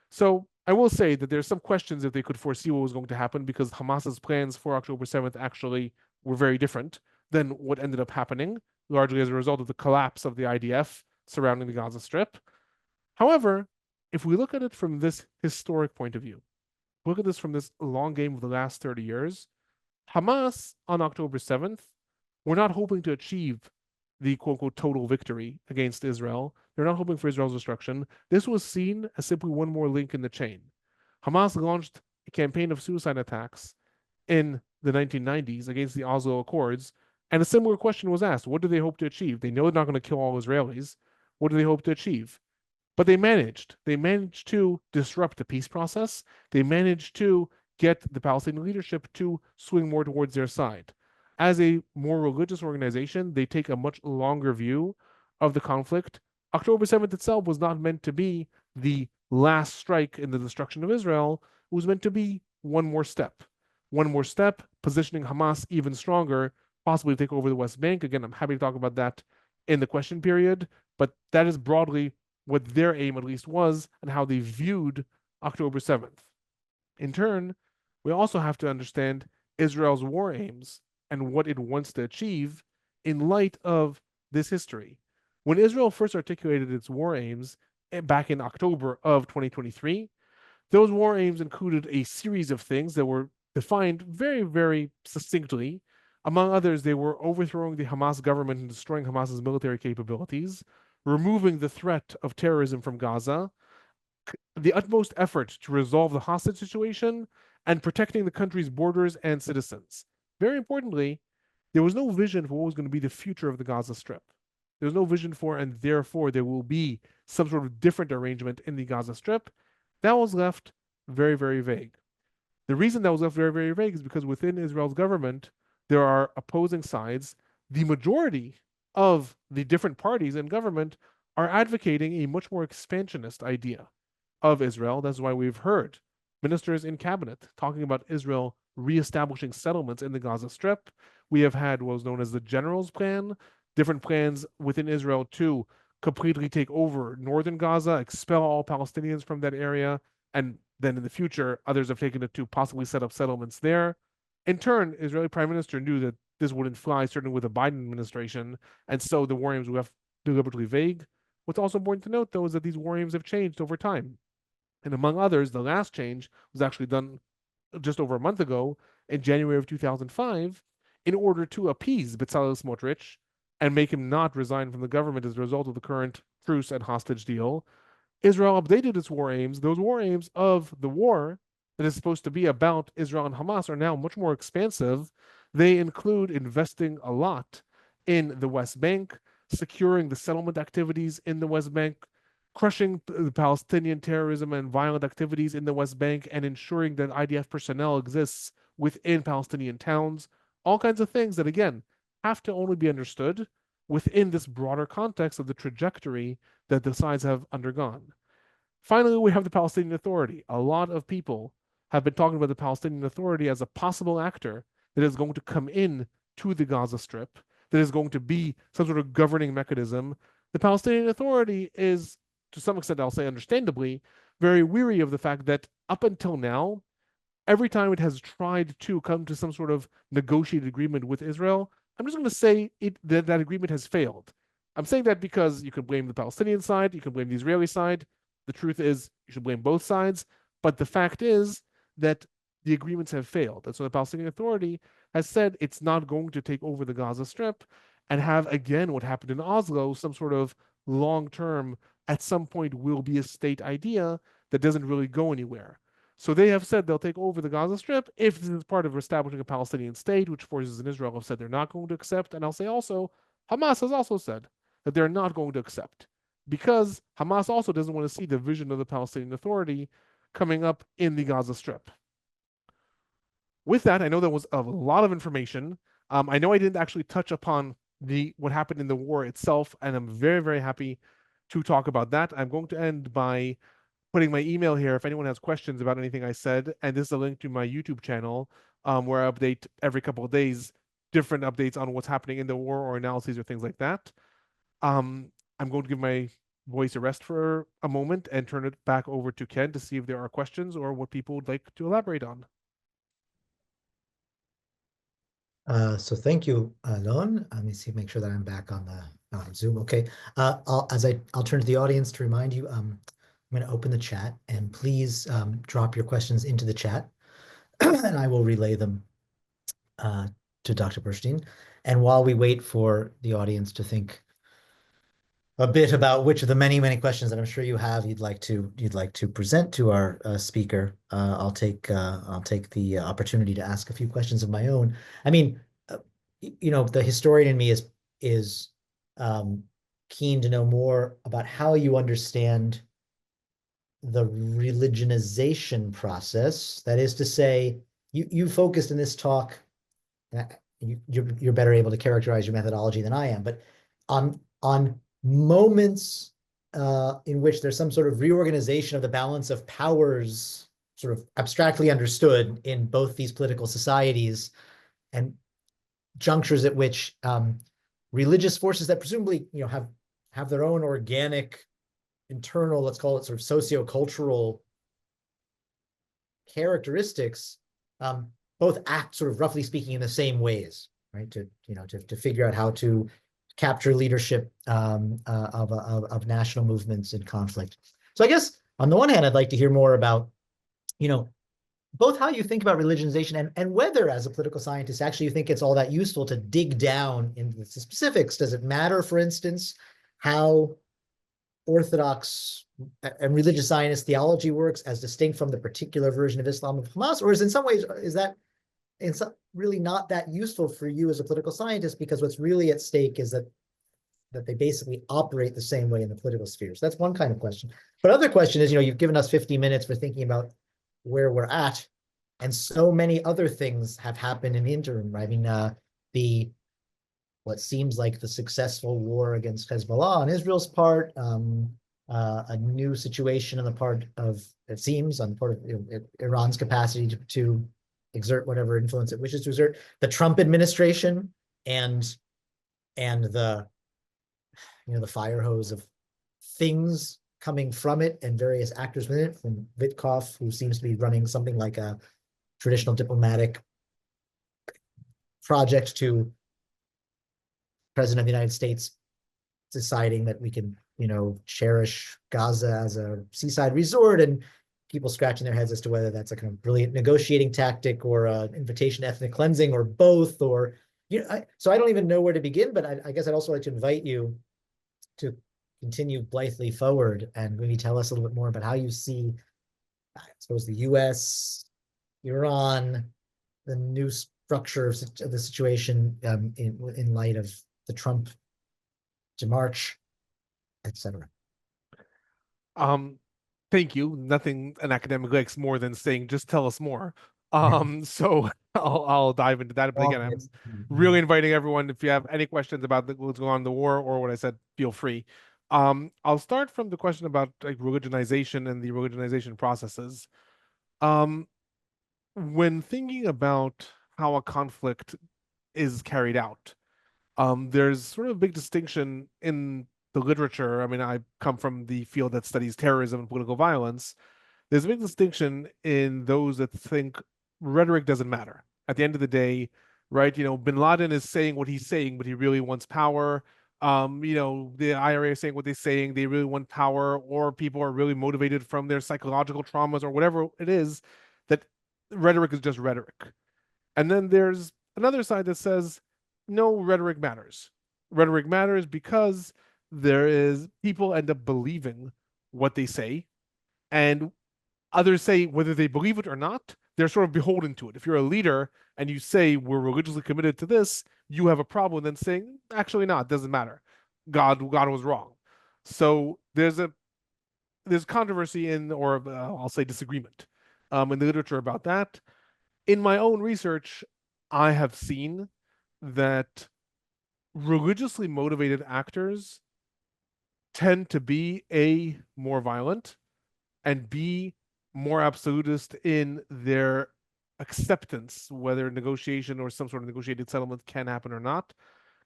So I will say that there's some questions if they could foresee what was going to happen, because Hamas's plans for October 7th actually were very different than what ended up happening, largely as a result of the collapse of the IDF surrounding the Gaza Strip. However, if we look at it from this historic point of view, look at this from this long game of the last 30 years, Hamas on October 7th were not hoping to achieve the quote-unquote total victory against Israel. They're not hoping for Israel's destruction. This was seen as simply one more link in the chain. Hamas launched a campaign of suicide attacks in the 1990s against the Oslo Accords, and a similar question was asked. What do they hope to achieve? They know they're not going to kill all Israelis. What do they hope to achieve? But they managed. They managed to disrupt the peace process. They managed to get the Palestinian leadership to swing more towards their side. As a more religious organization, they take a much longer view of the conflict. October 7th itself was not meant to be the last strike in the destruction of Israel. It was meant to be one more step, positioning Hamas even stronger, possibly take over the West Bank. Again, I'm happy to talk about that in the question period, but that is broadly what their aim at least was and how they viewed October 7th. In turn, we also have to understand Israel's war aims and what it wants to achieve in light of this history. When Israel first articulated its war aims back in October of 2023, those war aims included a series of things that were defined very, very succinctly. Among others, they were overthrowing the Hamas government and destroying Hamas's military capabilities, removing the threat of terrorism from Gaza, the utmost effort to resolve the hostage situation, and protecting the country's borders and citizens. Very importantly, there was no vision for what was going to be the future of the Gaza Strip. There's no vision for, and therefore there will be some sort of different arrangement in the Gaza Strip. That was left very, very vague. The reason that was left very, very vague is because within Israel's government, there are opposing sides. The majority of the different parties in government are advocating a much more expansionist idea of Israel. That's why we've heard ministers in cabinet talking about Israel reestablishing settlements in the Gaza Strip. We have had what was known as the General's Plan, different plans within Israel to completely take over northern Gaza, expel all Palestinians from that area, and then in the future, others have taken it to possibly set up settlements there. In turn, Israeli Prime Minister knew that this wouldn't fly, certainly with the Biden administration, and so the war aims were left deliberately vague. What's also important to note, though, is that these war aims have changed over time. And among others, the last change was actually done just over a month ago in January of 2005 in order to appease Bezalel Smotrich and make him not resign from the government as a result of the current truce and hostage deal. Israel updated its war aims. Those war aims of the war that is supposed to be about Israel and Hamas are now much more expansive. They include investing a lot in the West Bank, securing the settlement activities in the West Bank, crushing the Palestinian terrorism and violent activities in the West Bank, and ensuring that IDF personnel exists within Palestinian towns. All kinds of things that, again, have to only be understood within this broader context of the trajectory that the sides have undergone. Finally, we have the Palestinian Authority. A lot of people have been talking about the Palestinian Authority as a possible actor that is going to come in to the Gaza Strip, that is going to be some sort of governing mechanism. The Palestinian Authority is, to some extent, I'll say understandably, very weary of the fact that up until now, every time it has tried to come to some sort of negotiated agreement with Israel, I'm just going to say that agreement has failed. I'm saying that because you can blame the Palestinian side, you can blame the Israeli side. The truth is, you should blame both sides. But the fact is that the agreements have failed. And so the Palestinian Authority has said it's not going to take over the Gaza Strip and have, again, what happened in Oslo, some sort of long-term, at some point will be a state idea that doesn't really go anywhere. So they have said they'll take over the Gaza Strip if this is part of establishing a Palestinian state, which forces in Israel have said they're not going to accept. And I'll say also, Hamas has also said that they're not going to accept because Hamas also doesn't want to see the vision of the Palestinian Authority coming up in the Gaza Strip. With that, I know that was a lot of information. I know I didn't actually touch upon what happened in the war itself, and I'm very, very happy to talk about that. I'm going to end by putting my email here if anyone has questions about anything I said, and this is a link to my YouTube channel where I update every couple of days different updates on what's happening in the war or analyses or things like that. I'm going to give my voice a rest for a moment and turn it back over to Ken to see if there are questions or what people would like to elaborate on. So thank you, Alon. Let me see, make sure that I'm back on Zoom. Okay. I'll turn to the audience to remind you. I'm going to open the chat, and please drop your questions into the chat, and I will relay them to Dr. Burstein. And while we wait for the audience to think a bit about which of the many, many questions that I'm sure you have you'd like to present to our speaker, I'll take the opportunity to ask a few questions of my own. I mean, the historian in me is keen to know more about how you understand the religionization process. That is to say, you focused in this talk. You're better able to characterize your methodology than I am, but on moments in which there's some sort of reorganization of the balance of powers, sort of abstractly understood in both these political societies, and junctures at which religious forces that presumably have their own organic, internal, let's call it sort of socio-cultural characteristics, both act sort of roughly speaking in the same ways, right? To figure out how to capture leadership of national movements in conflict. So I guess on the one hand, I'd like to hear more about, both how you think about religionization and whether, as a political scientist, actually you think it's all that useful to dig down into the specifics. Does it matter, for instance, how Orthodox and religious Zionist theology works as distinct from the particular version of Islam of Hamas, or in some ways, is that really not that useful for you as a political scientist, because what's really at stake is that they basically operate the same way in the political sphere? So that's one kind of question. But other question is, you've given us 50 minutes for thinking about where we're at, and so many other things have happened in the interim, right? I mean, what seems like the successful war against Hezbollah on Israel's part, a new situation on the part of, it seems, on the part of Iran's capacity to exert whatever influence it wishes to exert, the Trump administration, and the fire hose of things coming from it and various actors within it, from Witkoff, who seems to be running something like a traditional diplomatic project, to President of the United States deciding that we can, cherish Gaza as a seaside resort, and people scratching their heads as to whether that's a kind of brilliant negotiating tactic or an invitation to ethnic cleansing, or both, or, so I don't even know where to begin, but I guess I'd also like to invite you to continue blithely forward and maybe tell us a little bit more about how you see, I suppose, the US, Iran, the new structure of the situation in light of the Trump demarche, etc. Thank you. Nothing an academic likes more than saying, just tell us more. So I'll dive into that. But again, I'm really inviting everyone, if you have any questions about what's going on in the war or what I said, feel free. I'll start from the question about religionization and the religionization processes. When thinking about how a conflict is carried out, there's sort of a big distinction in the literature. I mean, I come from the field that studies terrorism and political violence. There's a big distinction in those that think rhetoric doesn't matter. At the end of the day, right, bin Laden is saying what he's saying, but he really wants power. The IRA is saying what they're saying, they really want power, or people are really motivated from their psychological traumas or whatever it is, that rhetoric is just rhetoric. And then there's another side that says, no, rhetoric matters. Rhetoric matters because people end up believing what they say. And Others say whether they believe it or not, they're sort of beholden to it. If you're a leader and you say we're religiously committed to this, you have a problem then saying actually not, doesn't matter. God was wrong. So there's controversy or I'll say disagreement in the literature about that. In my own research, I have seen that religiously motivated actors tend to be A, more violent, and B, more absolutist in their acceptance, whether negotiation or some sort of negotiated settlement can happen or not,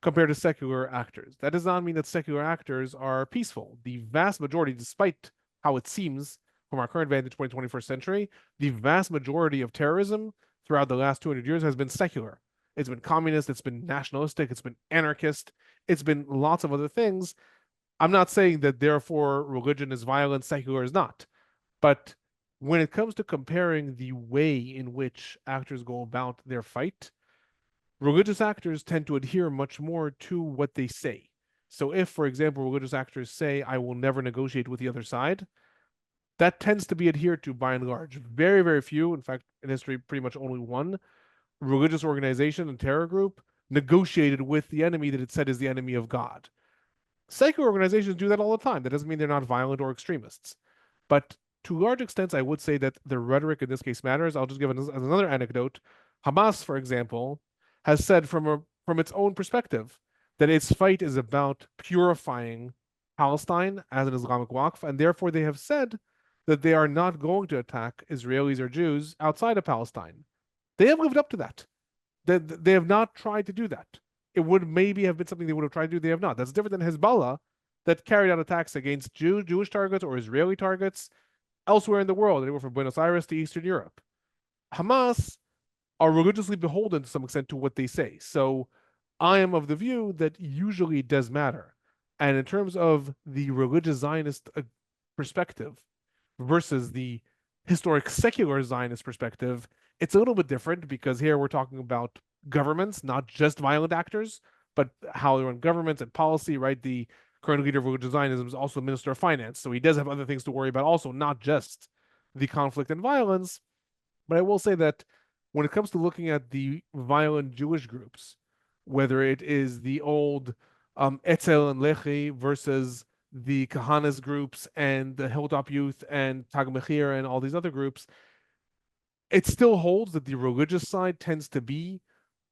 compared to secular actors. That does not mean that secular actors are peaceful. The vast majority, despite how it seems from our current vantage point, 21st century, the vast majority of terrorism throughout the last 200 years has been secular. It's been communist, it's been nationalistic, it's been anarchist, it's been lots of other things. I'm not saying that therefore religion is violent, secular is not. But when it comes to comparing the way in which actors go about their fight, religious actors tend to adhere much more to what they say. So if, for example, religious actors say, I will never negotiate with the other side, that tends to be adhered to by and large. Very, very few, in fact, in history, pretty much only one religious organization and terror group negotiated with the enemy that it said is the enemy of God. Secular organizations do that all the time. That doesn't mean they're not violent or extremists. But to large extents, I would say that the rhetoric in this case matters. I'll just give another anecdote. Hamas, for example, has said from its own perspective that its fight is about purifying Palestine as an Islamic Waqf, and therefore they have said that they are not going to attack Israelis or Jews outside of Palestine. They have lived up to that. They have not tried to do that. It would maybe have been something they would have tried to do. They have not. That's different than Hezbollah that carried out attacks against Jewish targets or Israeli targets elsewhere in the world, anywhere from Buenos Aires to Eastern Europe. Hamas are religiously beholden to some extent to what they say. So I am of the view that usually it does matter. And in terms of the religious Zionist perspective versus the historic secular Zionist perspective, it's a little bit different because here we're talking about governments, not just violent actors, but how they run governments and policy, right? The current leader of religious Zionism is also Minister of Finance. So he does have other things to worry about also, not just the conflict and violence. But I will say that when it comes to looking at the violent Jewish groups, whether it is the old Etzel and Lehi versus the Kahanas groups and the Hilltop Youth and Tag Mechir and all these other groups, it still holds that the religious side tends to be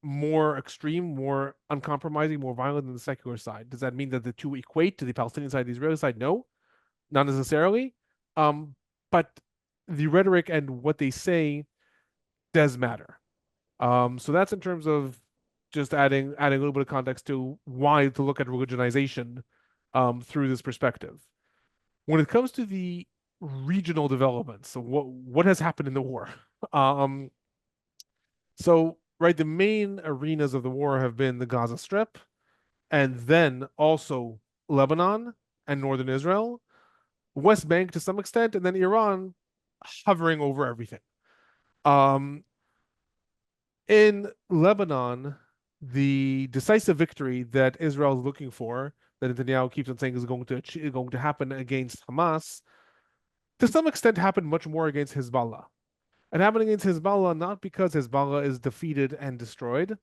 more extreme, more uncompromising, more violent than the secular side. Does that mean that the two equate to the Palestinian side, the Israeli side? No, not necessarily. But the rhetoric and what they say does matter. So that's in terms of just adding a little bit of context to why to look at religionization through this perspective. When it comes to the regional developments, so what has happened in the war? So right, the main arenas of the war have been the Gaza Strip, and then also Lebanon and northern Israel, West Bank to some extent, and then Iran hovering over everything. In Lebanon, the decisive victory that Israel is looking for, that Netanyahu keeps on saying is going to happen against Hamas, to some extent happened much more against Hezbollah. It happened against Hezbollah not because Hezbollah is defeated and destroyed,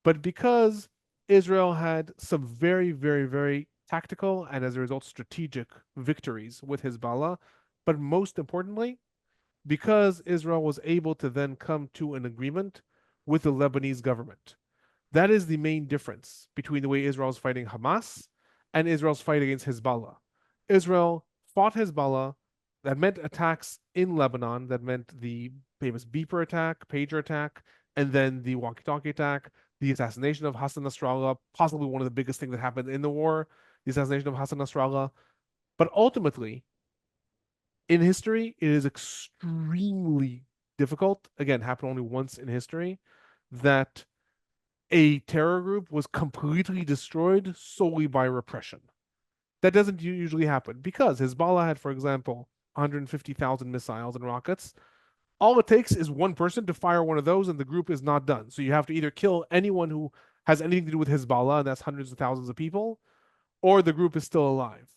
but because Israel had some very, very, very tactical and as a result strategic victories with Hezbollah. But most importantly, because Israel was able to then come to an agreement with the Lebanese government. That is the main difference between the way Israel is fighting Hamas and Israel's fight against Hezbollah. Israel fought Hezbollah. That meant attacks in Lebanon. That meant the famous beeper attack, pager attack, and then the walkie-talkie attack, the assassination of Hassan Nasrallah, possibly one of the biggest things that happened in the war, the assassination of Hassan Nasrallah. But ultimately, in history, it is extremely difficult, again, happened only once in history, that a terror group was completely destroyed solely by repression. That doesn't usually happen because Hezbollah had, for example, 150,000 missiles and rockets. All it takes is one person to fire one of those and the group is not done. So you have to either kill anyone who has anything to do with Hezbollah, and that's hundreds of thousands of people, or the group is still alive.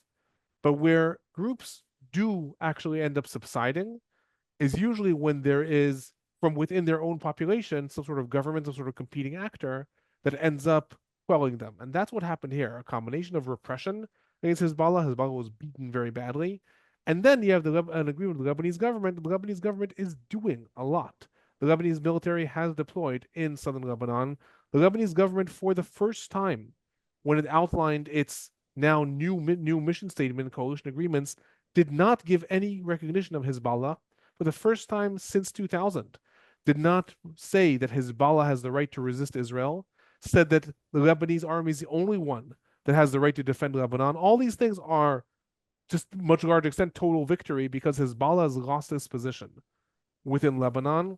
But where groups do actually end up subsiding is usually when there is, from within their own population, some sort of government, some sort of competing actor that ends up quelling them. And that's what happened here, a combination of repression against Hezbollah. Hezbollah was beaten very badly. And then you have an agreement with the Lebanese government. The Lebanese government is doing a lot. The Lebanese military has deployed in southern Lebanon. The Lebanese government, for the first time, when it outlined its now new mission statement, coalition agreements, did not give any recognition of Hezbollah for the first time since 2000. Did not say that Hezbollah has the right to resist Israel, said that the Lebanese army is the only one that has the right to defend Lebanon. All these things are, just much larger extent, total victory, because Hezbollah has lost its position within Lebanon.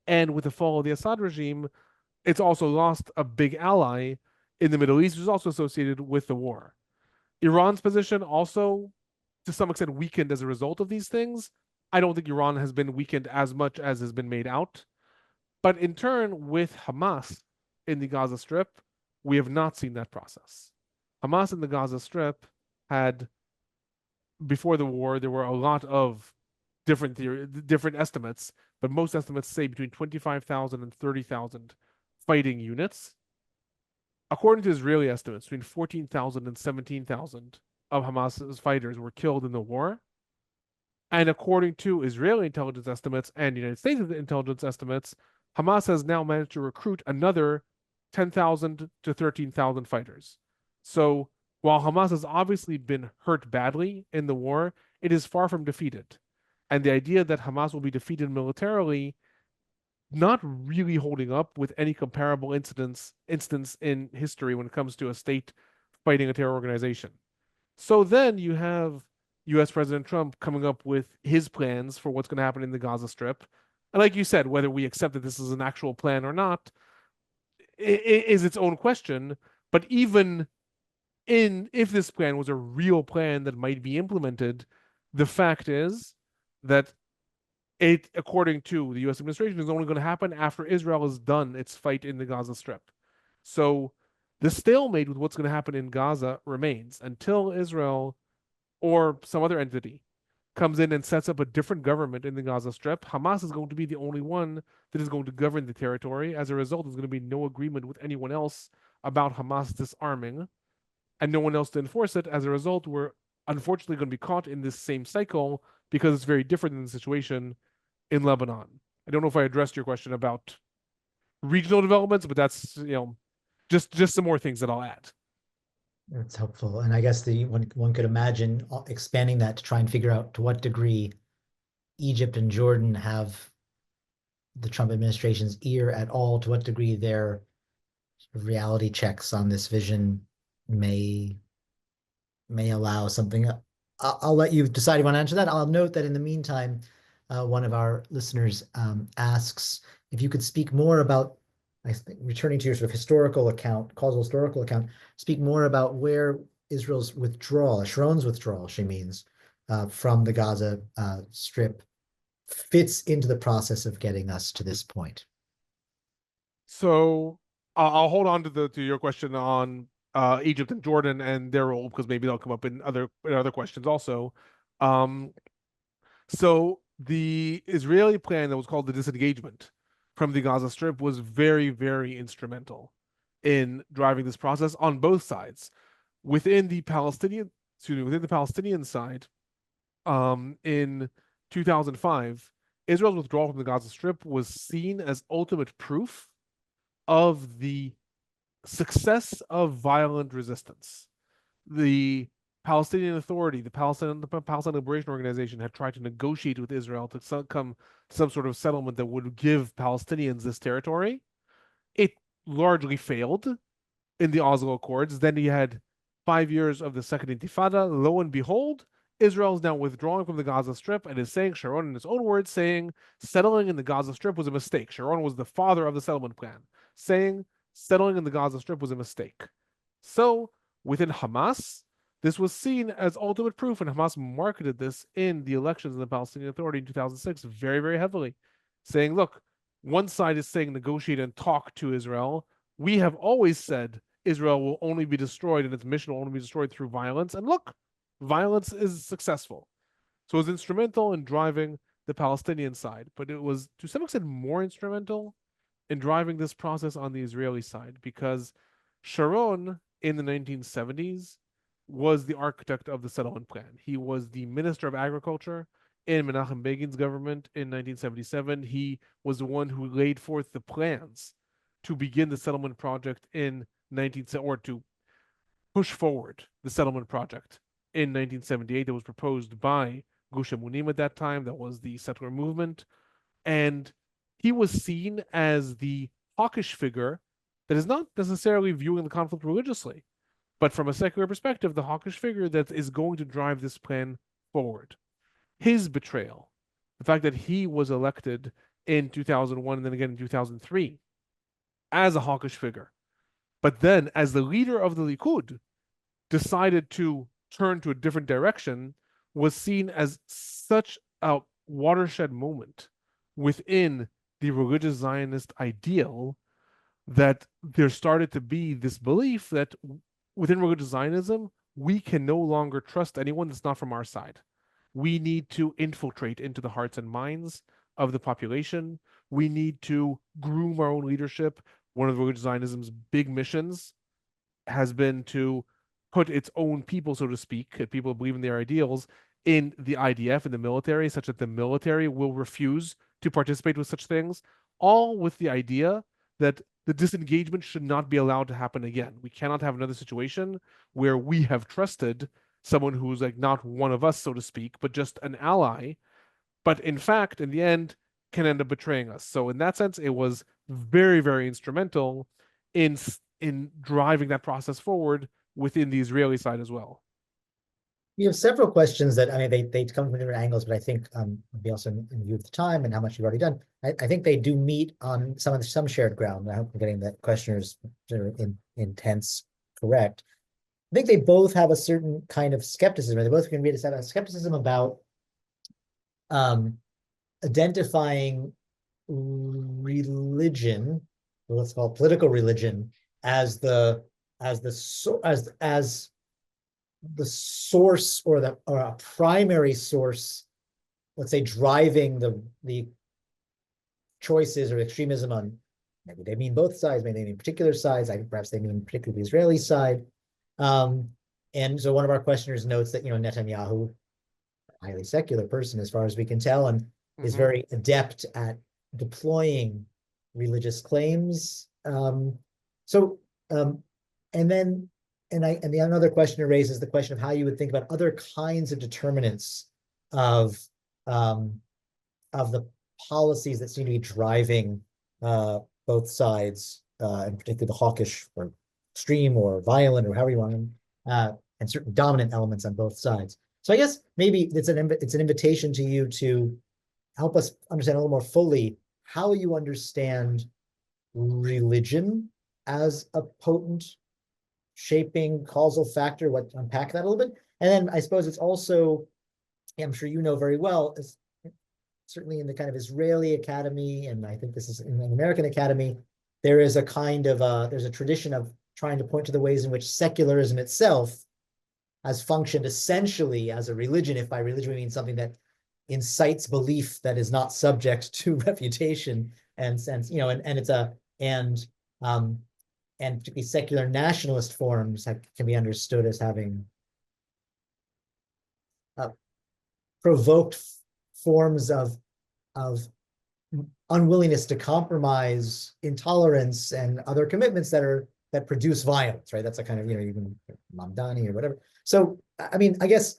And with the fall of the Assad regime, it's also lost a big ally in the Middle East, which is also associated with the war. Iran's position also, to some extent, weakened as a result of these things. I don't think Iran has been weakened as much as has been made out. But in turn, with Hamas in the Gaza Strip, we have not seen that process. Hamas in the Gaza Strip had, before the war, there were a lot of different estimates, but most estimates say between 25,000 and 30,000 fighting units. According to Israeli estimates, between 14,000 and 17,000 of Hamas's fighters were killed in the war. And according to Israeli intelligence estimates and United States intelligence estimates, Hamas has now managed to recruit another 10,000 to 13,000 fighters. So while Hamas has obviously been hurt badly in the war, it is far from defeated. And the idea that Hamas will be defeated militarily, not really holding up with any comparable instance in history when it comes to a state fighting a terror organization. So then you have US President Trump coming up with his plans for what's going to happen in the Gaza Strip. And like you said, whether we accept that this is an actual plan or not is its own question. But even if this plan was a real plan that might be implemented, the fact is that it, according to the US administration, is only going to happen after Israel has done its fight in the Gaza Strip. So the stalemate with what's going to happen in Gaza remains until Israel or some other entity comes in and sets up a different government in the Gaza Strip. Hamas is going to be the only one that is going to govern the territory. As a result, there's going to be no agreement with anyone else about Hamas disarming, and no one else to enforce it. As a result, we're unfortunately going to be caught in this same cycle, because it's very different than the situation in Lebanon. I don't know if I addressed your question about regional developments, but that's, just some more things that I'll add. That's helpful. And I guess one could imagine expanding that to try and figure out to what degree Egypt and Jordan have the Trump administration's ear at all, to what degree their reality checks on this vision may allow something. I'll let you decide if you want to answer that. I'll note that in the meantime, one of our listeners asks if you could speak more about, I think, returning to your sort of causal historical account, speak more about where Israel's withdrawal, Sharon's withdrawal, she means, from the Gaza Strip fits into the process of getting us to this point. So I'll hold on to your question on Egypt and Jordan and their role, because maybe they'll come up in other questions also. So the Israeli plan that was called the disengagement from the Gaza Strip was very, very instrumental in driving this process on both sides. Within the Palestinian side, in 2005, Israel's withdrawal from the Gaza Strip was seen as ultimate proof of the success of violent resistance. The Palestinian Authority, the Palestinian Liberation Organization, had tried to negotiate with Israel to come some sort of settlement that would give Palestinians this territory. It largely failed in the Oslo Accords. Then you had 5 years of the Second Intifada. Lo and behold, Israel is now withdrawing from the Gaza Strip and is saying, Sharon in his own words, saying settling in the Gaza Strip was a mistake. Sharon was the father of the settlement plan, saying settling in the Gaza Strip was a mistake. So within Hamas, this was seen as ultimate proof, and Hamas marketed this in the elections in the Palestinian Authority in 2006 very, very heavily, saying, look, one side is saying negotiate and talk to Israel. We have always said Israel will only be destroyed and its mission will only be destroyed through violence. And look, violence is successful. So it was instrumental in driving the Palestinian side, but it was to some extent more instrumental in driving this process on the Israeli side, because Sharon in the 1970s was the architect of the settlement plan. He was the Minister of Agriculture in Menachem Begin's government in 1977. He was the one who laid forth the plans to begin the settlement project in or to push forward the settlement project in 1978 that was proposed by Gush Emunim at that time. That was the settler movement. And he was seen as the hawkish figure that is not necessarily viewing the conflict religiously, but from a secular perspective, the hawkish figure that is going to drive this plan forward. His betrayal, the fact that he was elected in 2001 and then again in 2003 as a hawkish figure, but then as the leader of the Likud decided to turn to a different direction, was seen as such a watershed moment within the religious Zionist ideal that there started to be this belief that within religious Zionism, we can no longer trust anyone that's not from our side. We need to infiltrate into the hearts and minds of the population. We need to groom our own leadership. One of the religious Zionism's big missions has been to put its own people, so to speak, people who believe in their ideals, in the IDF, in the military, such that the military will refuse to participate with such things, all with the idea that the disengagement should not be allowed to happen again. We cannot have another situation where we have trusted someone who's like not one of us, so to speak, but just an ally, but in fact, in the end, can end up betraying us. So in that sense, it was very, very instrumental in driving that process forward within the Israeli side as well. We have several questions that, I mean, they come from different angles, but I think maybe also in view of the time and how much you've already done, I think they do meet on some shared ground. I hope I'm getting the questioner's intents correct. I think they both have a certain kind of skepticism, or they both can read a skepticism about identifying religion, or let's call it political religion, as the source or a primary source, let's say, driving the choices or extremism on, maybe they mean both sides, maybe they mean particular sides, perhaps they mean particularly the Israeli side. And so one of our questioners notes that, Netanyahu, a highly secular person as far as we can tell, and is very adept at deploying religious claims. And the another questioner raises the question of how you would think about other kinds of determinants of the policies that seem to be driving both sides, in particular the hawkish or extreme or violent or however you want them, and certain dominant elements on both sides. So I guess maybe it's an invitation to you to help us understand a little more fully how you understand religion as a potent shaping causal factor, unpack that a little bit. And then I suppose it's also, I'm sure you know very well, certainly in the kind of Israeli academy, and I think this is in the American academy, there is a kind of there's a tradition of trying to point to the ways in which secularism itself has functioned essentially as a religion, if by religion we mean something that incites belief that is not subject to refutation and sense, and it's and particularly secular nationalist forms can be understood as having provoked forms of unwillingness to compromise, intolerance, and other commitments that produce violence, right? That's a kind of, even Mamdani or whatever. So, I mean, I guess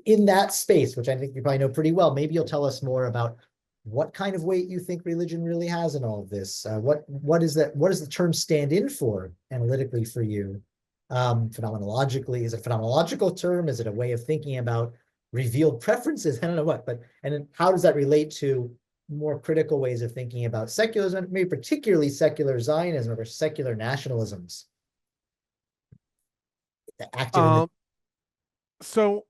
in that space, which I think you probably know pretty well, maybe you'll tell us more about what kind of weight you think religion really has in all of this. What does the term stand in for analytically for you? Phenomenologically, is it a phenomenological term? Is it a way of thinking about revealed preferences? I don't know what, and then how does that relate to more critical ways of thinking about secularism, maybe particularly secular Zionism or secular nationalisms? So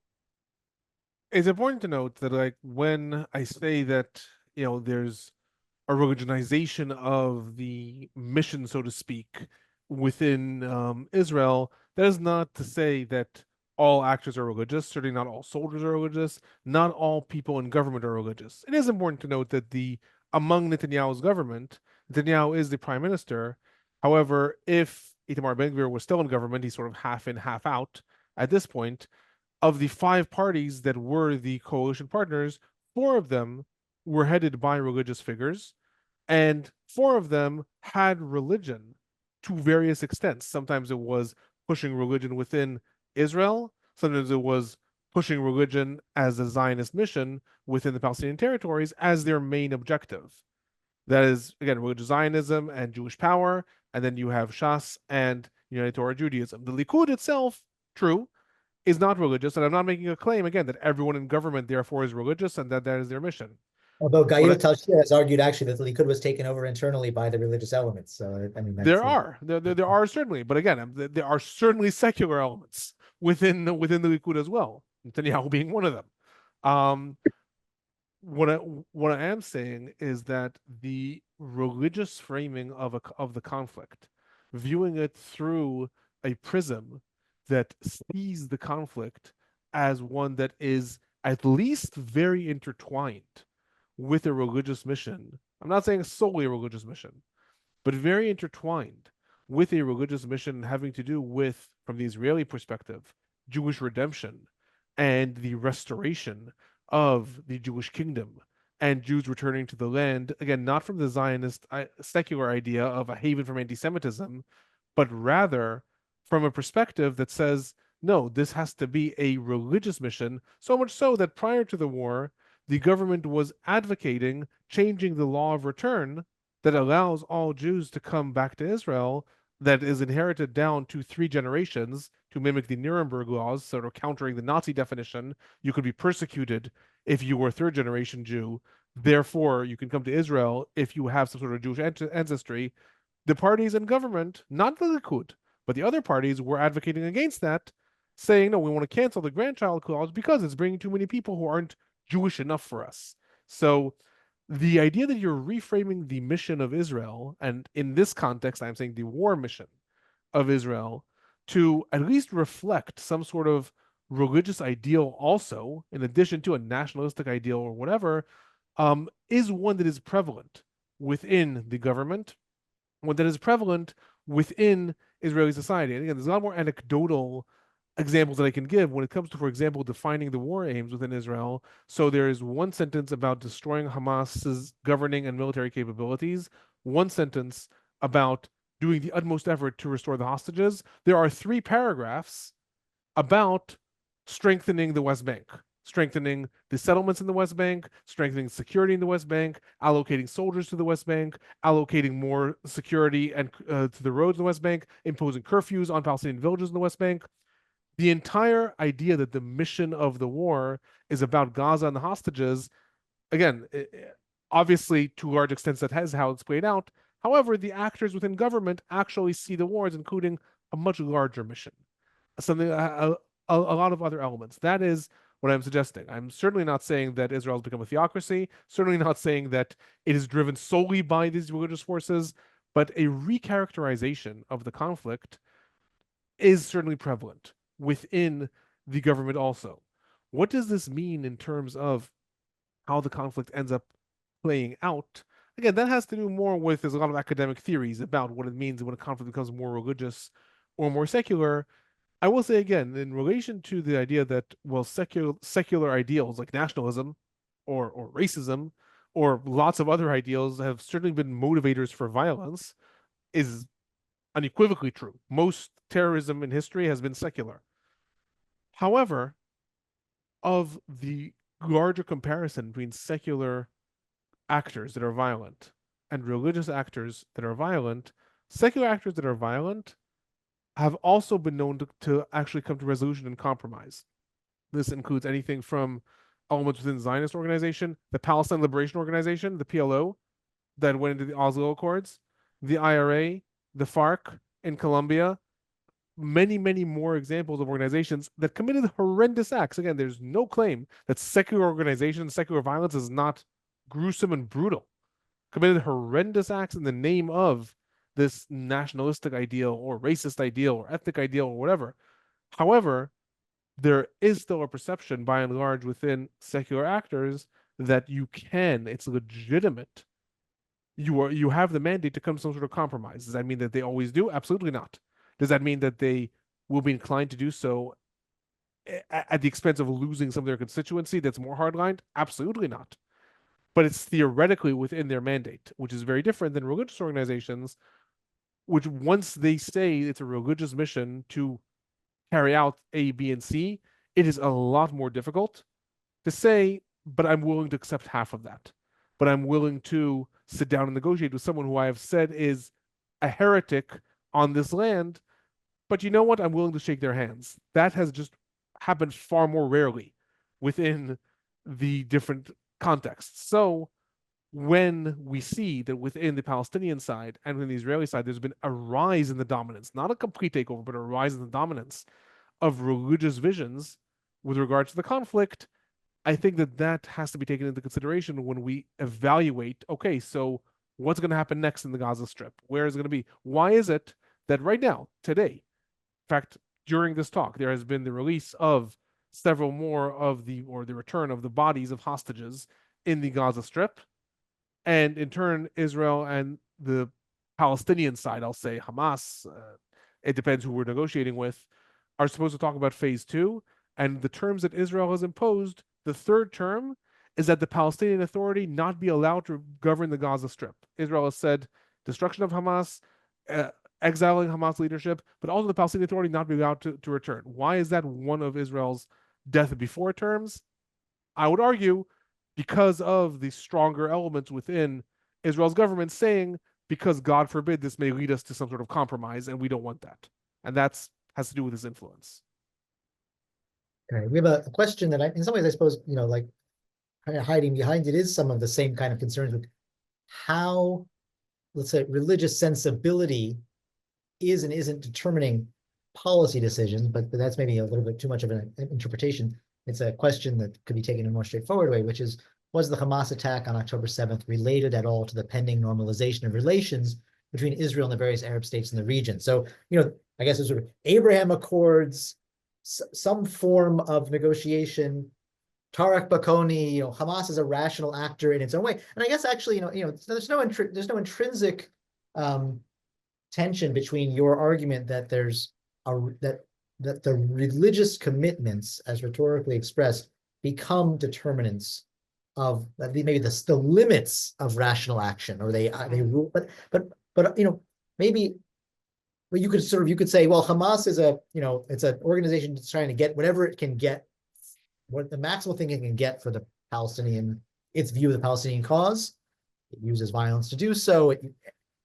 it's important to note that, like, when I say that, there's a religionization of the mission, so to speak, within Israel, that is not to say that all actors are religious. Certainly not all soldiers are religious. Not all people in government are religious. It is important to note that among Netanyahu's government, Netanyahu is the prime minister. However, if Itamar Ben-Gvir was still in government, he's sort of half in, half out at this point. Of the 5 parties that were the coalition partners, 4 of them were headed by religious figures, and 4 of them had religion to various extents. Sometimes it was pushing religion within Israel, sometimes it was pushing religion as a Zionist mission within the Palestinian territories as their main objective. That is, again, religious Zionism and Jewish power, and then you have Shas and United Torah Judaism. The Likud itself, true, is not religious, and I'm not making a claim, again, that everyone in government therefore is religious and that is their mission. Although What Gail I- Talshia has argued actually that the Likud was taken over internally by the religious elements. So I mean, There are certainly, but again, there are certainly secular elements within the Likud as well. Netanyahu being one of them. Um, what I am saying is that the religious framing of the conflict, viewing it through a prism that sees the conflict as one that is at least very intertwined with a religious mission. I'm not saying solely a religious mission, but very intertwined with a religious mission having to do with, from the Israeli perspective, Jewish redemption and the restoration of the Jewish kingdom and Jews returning to the land, again, not from the Zionist secular idea of a haven from anti-Semitism, but rather from a perspective that says, no, this has to be a religious mission, so much so that prior to the war, the government was advocating changing the law of return that allows all Jews to come back to Israel, that is inherited down to 3 generations to mimic the Nuremberg laws, sort of countering the Nazi definition. You could be persecuted if you were a 3rd-generation Jew. Therefore, you can come to Israel if you have some sort of Jewish ancestry. The parties in government, not the Likud, but the other parties, were advocating against that, saying, no, we want to cancel the grandchild clause because it's bringing too many people who aren't Jewish enough for us. So the idea that you're reframing the mission of Israel, and in this context, I'm saying the war mission of Israel, to at least reflect some sort of religious ideal also, in addition to a nationalistic ideal or whatever, is one that is prevalent within the government, one that is prevalent within Israeli society. And again, there's a lot more anecdotal examples that I can give when it comes to, for example, defining the war aims within Israel. So there is one sentence about destroying Hamas's governing and military capabilities, one sentence about doing the utmost effort to restore the hostages. There are 3 paragraphs about strengthening the West Bank, strengthening the settlements in the West Bank, strengthening security in the West Bank, allocating soldiers to the West Bank, allocating more security and to the roads in the West Bank, imposing curfews on Palestinian villages in the West Bank. The entire idea that the mission of the war is about Gaza and the hostages, again, obviously to large extents that has how it's played out. However, the actors within government actually see the war as including a much larger mission, something a lot of other elements. That is what I'm suggesting. I'm certainly not saying that Israel has become a theocracy, certainly not saying that it is driven solely by these religious forces, but a recharacterization of the conflict is certainly prevalent within the government also. What does this mean in terms of how the conflict ends up playing out? Again, that has to do more with, there's a lot of academic theories about what it means when a conflict becomes more religious or more secular. I will say again, in relation to the idea that, well, secular ideals like nationalism or racism or lots of other ideals have certainly been motivators for violence, is unequivocally true. Most terrorism in history has been secular. However, of the larger comparison between secular actors that are violent and religious actors that are violent, secular actors that are violent have also been known to actually come to resolution and compromise. This includes anything from elements within the Zionist organization, the Palestine Liberation Organization, the PLO, that went into the Oslo Accords, the IRA, the FARC in Colombia, many, many more examples of organizations that committed horrendous acts. Again, there's no claim that secular organizations, secular violence is not gruesome and brutal. Committed horrendous acts in the name of this nationalistic ideal or racist ideal or ethnic ideal or whatever. However, there is still a perception by and large within secular actors that it's legitimate. You have the mandate to come to some sort of compromise. Does that mean that they always do? Absolutely not. Does that mean that they will be inclined to do so at the expense of losing some of their constituency that's more hardlined? Absolutely not. But it's theoretically within their mandate, which is very different than religious organizations, which once they say it's a religious mission to carry out A, B, and C, it is a lot more difficult to say, but I'm willing to accept half of that. But I'm willing to sit down and negotiate with someone who I have said is a heretic on this land. But you know what? I'm willing to shake their hands. That has just happened far more rarely within the different contexts. So when we see that within the Palestinian side and within the Israeli side, there's been a rise in the dominance, not a complete takeover, but a rise in the dominance of religious visions with regard to the conflict, I think that has to be taken into consideration when we evaluate, okay, so what's going to happen next in the Gaza Strip? Where is it going to be? Why is it that right now, today, in fact, during this talk, there has been the release of several more of the return of the bodies of hostages in the Gaza Strip. And in turn, Israel and the Palestinian side, I'll say Hamas, it depends who we're negotiating with, are supposed to talk about phase 2. And the terms that Israel has imposed, the third term is that the Palestinian Authority not be allowed to govern the Gaza Strip. Israel has said destruction of Hamas, exiling Hamas leadership, but also the Palestinian Authority not be allowed to return. Why is that one of Israel's death before terms? I would argue because of the stronger elements within Israel's government saying, because God forbid this may lead us to some sort of compromise, and we don't want that. And that has to do with his influence. Okay, we have a question that in some ways, I suppose, like kind of hiding behind it is some of the same kind of concerns with how, let's say, religious sensibility is and isn't determining policy decisions, but that's maybe a little bit too much of an interpretation. It's a question that could be taken in a more straightforward way, which is, was the Hamas attack on October 7th related at all to the pending normalization of relations between Israel and the various Arab states in the region? So, I guess it's sort of Abraham Accords, some form of negotiation, Tarek Bakoni, Hamas is a rational actor in its own way. And I guess actually, there's no intrinsic tension between your argument that that the religious commitments, as rhetorically expressed, become determinants of maybe the limits of rational action, or they rule. But maybe you could say, well, Hamas is it's an organization that's trying to get whatever it can get, what the maximal thing it can get for its view of the Palestinian cause. It uses violence to do so.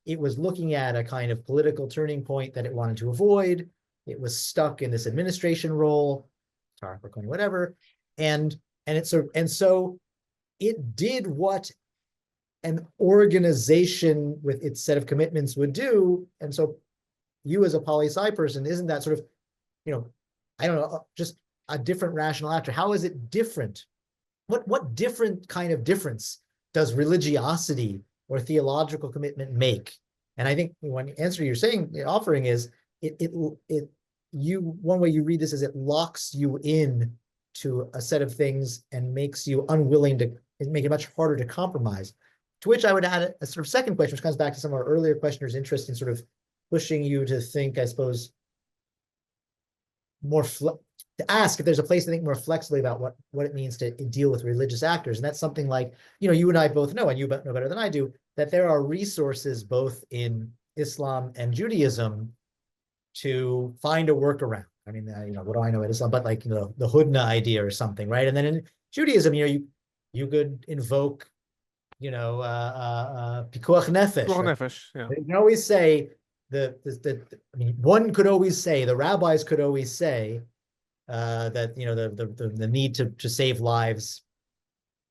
It was looking at a kind of political turning point that it wanted to avoid. It was stuck in this administration role, whatever, and so it did what an organization with its set of commitments would do. And so, you as a poli-sci person, isn't that sort of, I don't know, just a different rational actor? How is it different? What different kind of difference does religiosity or theological commitment make? And I think one answer you're offering is one way you read this is it locks you in to a set of things and makes you unwilling to make it much harder to compromise. To which I would add a sort of second question, which comes back to some of our earlier questioners' interest in sort of pushing you to think, I suppose, to ask if there's a place to think more flexibly about what it means to deal with religious actors. And that's something like, you and I both know, and you know better than I do, that there are resources both in Islam and Judaism to find a workaround. I mean, what do I know at Islam, but like, the Hudna idea or something, right? And then in Judaism, you could invoke, pikuach nefesh. Pikuach nefesh, yeah. You can always say one could always say, the rabbis could always say that the need to save lives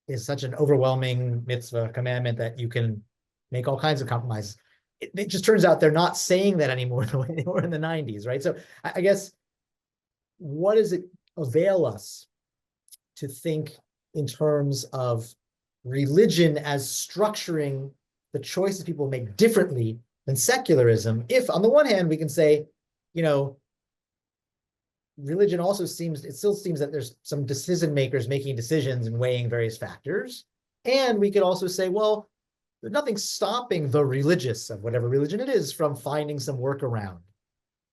is such an overwhelming mitzvah commandment that you can make all kinds of compromises. It just turns out they're not saying that anymore the way they were in the 90s, right? So I guess, what does it avail us to think in terms of religion as structuring the choices people make differently than secularism? If on the one hand we can say, religion also it still seems that there's some decision makers making decisions and weighing various factors. And we could also say, well, there's nothing stopping the religious of whatever religion it is from finding some workaround.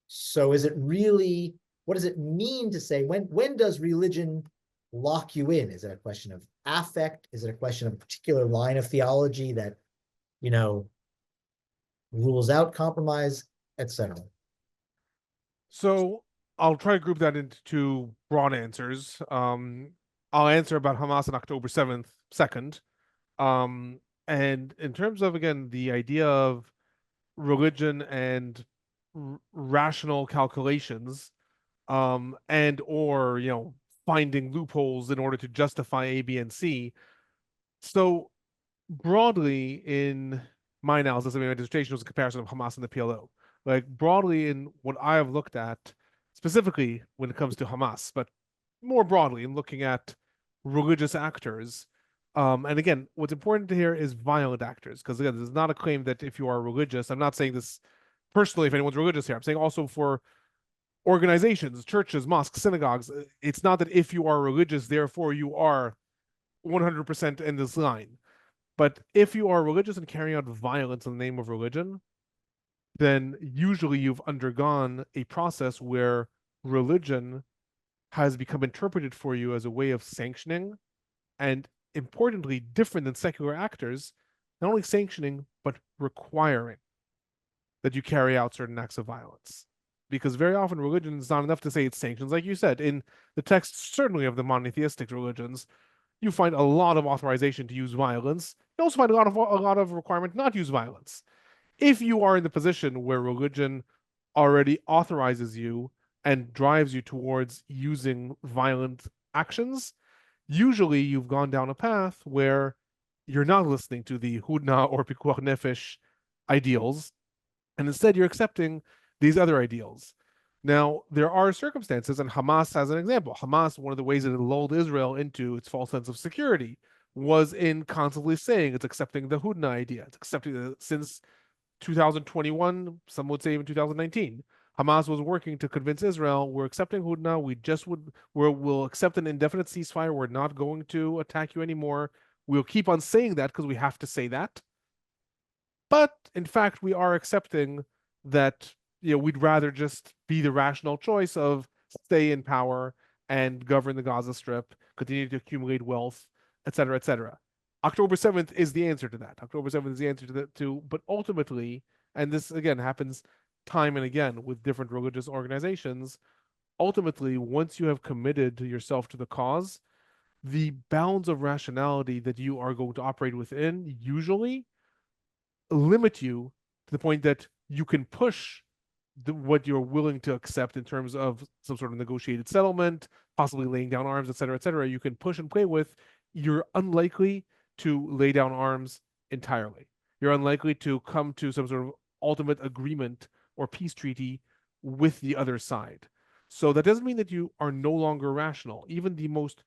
So is it really, what does it mean to say, when does religion lock you in? Is it a question of affect? Is it a question of a particular line of theology that, rules out compromise, etc.? So I'll try to group that into two broad answers. I'll answer about Hamas on October 7th, second. And in terms of, again, the idea of religion and rational calculations, and or, finding loopholes in order to justify A, B, and C. So broadly in my analysis, I mean, my dissertation was a comparison of Hamas and the PLO. Like broadly in what I have looked at, specifically when it comes to Hamas, but more broadly in looking at religious actors. And again, what's important to hear is violent actors, because again, this is not a claim that if you are religious, I'm not saying this personally if anyone's religious here, I'm saying also for organizations, churches, mosques, synagogues, it's not that if you are religious, therefore you are 100% in this line. But if you are religious and carrying out violence in the name of religion, then usually you've undergone a process where religion has become interpreted for you as a way of sanctioning, and importantly, different than secular actors, not only sanctioning, but requiring that you carry out certain acts of violence. Because very often religion is not enough to say it sanctions. Like you said, in the text, certainly of the monotheistic religions, you find a lot of authorization to use violence. You also find a lot of requirement not to use violence. If you are in the position where religion already authorizes you and drives you towards using violent actions, usually you've gone down a path where you're not listening to the Hudna or Pikuach Nefesh ideals, and instead you're accepting these other ideals. Now, there are circumstances, and Hamas has an example. Hamas, one of the ways that it lulled Israel into its false sense of security was in constantly saying it's accepting the Hudna idea. It's accepting since 2021, some would say even 2019. Hamas was working to convince Israel, we're accepting Hudna, we'll accept an indefinite ceasefire, we're not going to attack you anymore. We'll keep on saying that because we have to say that. But in fact, we are accepting that we'd rather just be the rational choice of stay in power and govern the Gaza Strip, continue to accumulate wealth, etc., etc. October 7th is the answer to that. October 7th is the answer to that too. But ultimately, and this again happens time and again with different religious organizations, ultimately, once you have committed yourself to the cause, the bounds of rationality that you are going to operate within usually limit you to the point that you can push what you're willing to accept in terms of some sort of negotiated settlement, possibly laying down arms, et cetera, you can push and play with. You're unlikely to lay down arms entirely. You're unlikely to come to some sort of ultimate agreement or peace treaty with the other side. So that doesn't mean that you are no longer rational. Even the most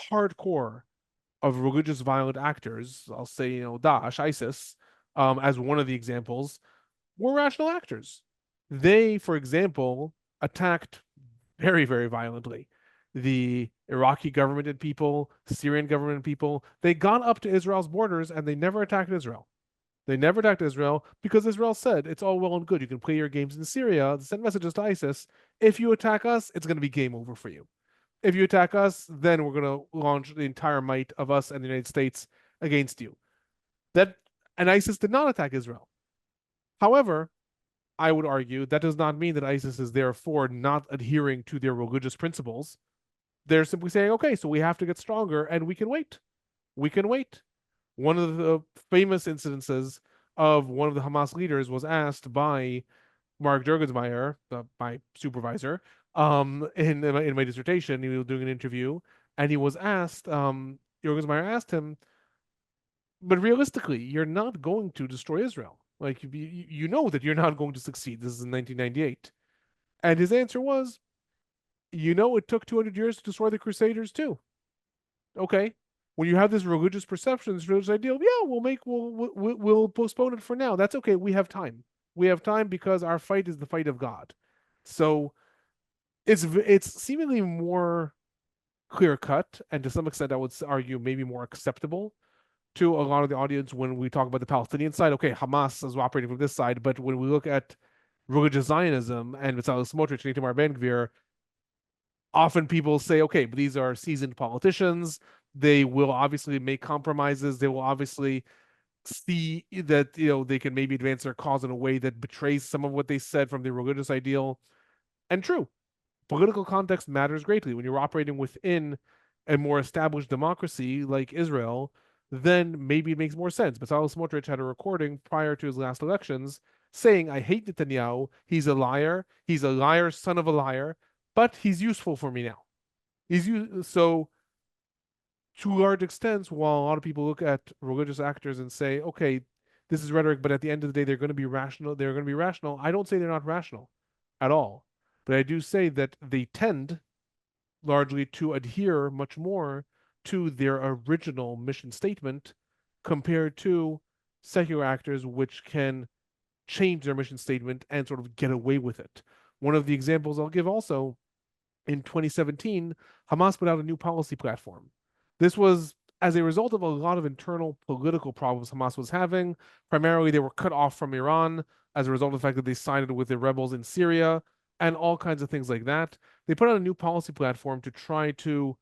hardcore of religious violent actors, I'll say, Daesh, ISIS, as one of the examples, were rational actors. They, for example, attacked very, very violently the Iraqi government and people, Syrian government and people. They got up to Israel's borders and they never attacked Israel. They never attacked Israel because Israel said, it's all well and good. You can play your games in Syria, send messages to ISIS. If you attack us, it's going to be game over for you. If you attack us, then we're going to launch the entire might of us and the United States against you. And ISIS did not attack Israel. However, I would argue that does not mean that ISIS is therefore not adhering to their religious principles. They're simply saying, okay, so we have to get stronger and we can wait. We can wait. One of the famous incidences of one of the Hamas leaders was asked by Mark Juergensmeyer, my supervisor, in my dissertation. He was doing an interview and he was asked, Juergensmeyer asked him, but realistically, you're not going to destroy Israel. Like, you know that you're not going to succeed. This is in 1998. And his answer was, it took 200 years to destroy the Crusaders too. Okay. When you have this religious perception, this religious ideal, yeah, we'll postpone it for now. That's okay. We have time. We have time because our fight is the fight of God. So it's seemingly more clear cut, and to some extent, I would argue maybe more acceptable to a lot of the audience when we talk about the Palestinian side. Okay, Hamas is operating from this side, but when we look at religious Zionism and Bezalel Smotrich and Itamar Ben-Gvir, often people say, okay, but these are seasoned politicians. They will obviously make compromises. They will obviously see that they can maybe advance their cause in a way that betrays some of what they said from their religious ideal. And true, political context matters greatly when you're operating within a more established democracy like Israel. Then maybe it makes more sense. Bezalel Smotrich had a recording prior to his last elections saying, "I hate Netanyahu. He's a liar. He's a liar, son of a liar, but he's useful for me now." So to large extents, while a lot of people look at religious actors and say, okay, this is rhetoric, but at the end of the day, they're going to be rational. They're going to be rational. I don't say they're not rational at all, but I do say that they tend largely to adhere much more to their original mission statement compared to secular actors, which can change their mission statement and sort of get away with it. One of the examples I'll give also, in 2017, Hamas put out a new policy platform. This was as a result of a lot of internal political problems Hamas was having. Primarily, they were cut off from Iran as a result of the fact that they sided with the rebels in Syria and all kinds of things like that. They put out a new policy platform to try to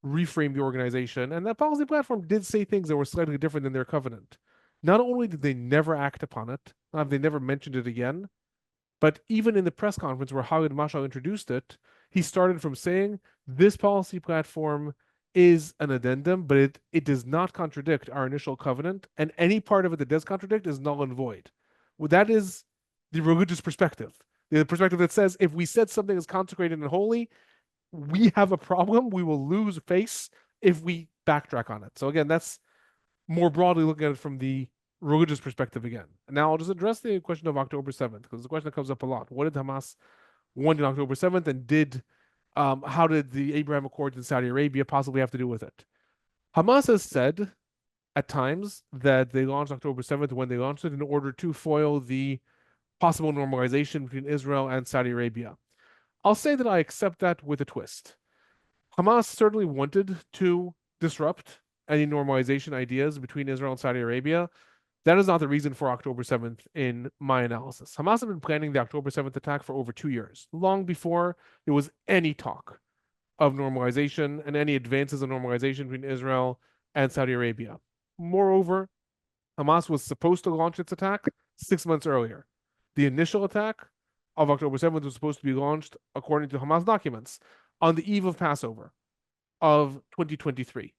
reframe the organization, and that policy platform did say things that were slightly different than their covenant. Not only did they never act upon it, they never mentioned it again, but even in the press conference where Khalid Mashal introduced it, he started from saying, this policy platform is an addendum, but it does not contradict our initial covenant, and any part of it that does contradict is null and void. Well, that is the religious perspective. The perspective that says, if we said something is consecrated and holy, we have a problem. We will lose face if we backtrack on it. So again, that's more broadly looking at it from the religious perspective again. Now I'll just address the question of October 7th, because the question that comes up a lot. What did Hamas want on October 7th, and how did the Abraham Accords in Saudi Arabia possibly have to do with it? Hamas has said at times that they launched October 7th when they launched it in order to foil the possible normalization between Israel and Saudi Arabia. I'll say that I accept that with a twist. Hamas certainly wanted to disrupt any normalization ideas between Israel and Saudi Arabia. That is not the reason for October 7th in my analysis. Hamas had been planning the October 7th attack for over 2 years, long before there was any talk of normalization and any advances in normalization between Israel and Saudi Arabia. Moreover, Hamas was supposed to launch its attack 6 months earlier. The initial attack of October 7th was supposed to be launched, according to Hamas documents, on the eve of Passover of 2023.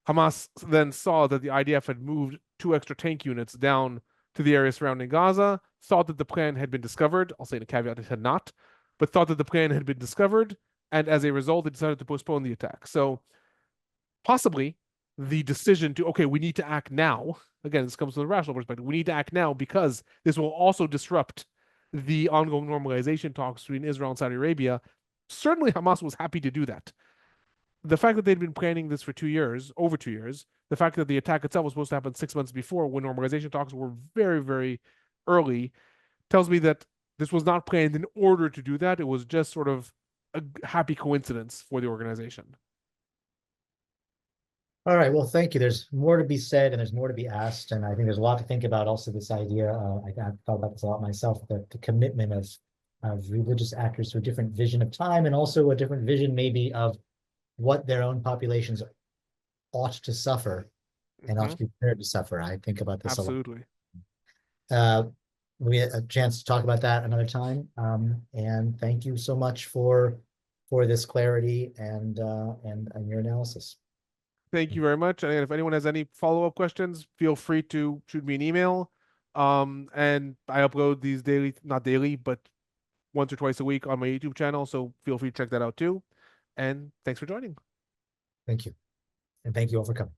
Hamas then saw that the IDF had moved 2 extra tank units down to the area surrounding Gaza, thought that the plan had been discovered. I'll say in a caveat, it had not, but thought that the plan had been discovered, and as a result, they decided to postpone the attack. So possibly the decision to, okay, we need to act now, again, this comes from the rational perspective, we need to act now because this will also disrupt the ongoing normalization talks between Israel and Saudi Arabia. Certainly Hamas was happy to do that. The fact that they'd been planning this for 2 years, over 2 years, the fact that the attack itself was supposed to happen 6 months before when normalization talks were very, very early, tells me that this was not planned in order to do that. It was just sort of a happy coincidence for the organization. All right, well, thank you. There's more to be said and there's more to be asked. And I think there's a lot to think about also this idea. I've thought about this a lot myself, the commitment of religious actors to a different vision of time and also a different vision maybe of what their own populations ought to suffer and ought to be prepared to suffer. I think about this Absolutely. a lot. We had a chance to talk about that another time. And thank you so much for this clarity and your analysis. Thank you very much. And if anyone has any follow-up questions, feel free to shoot me an email. And I upload these daily, not daily, but once or twice a week on my YouTube channel. So feel free to check that out too. And thanks for joining. Thank you. And thank you all for coming.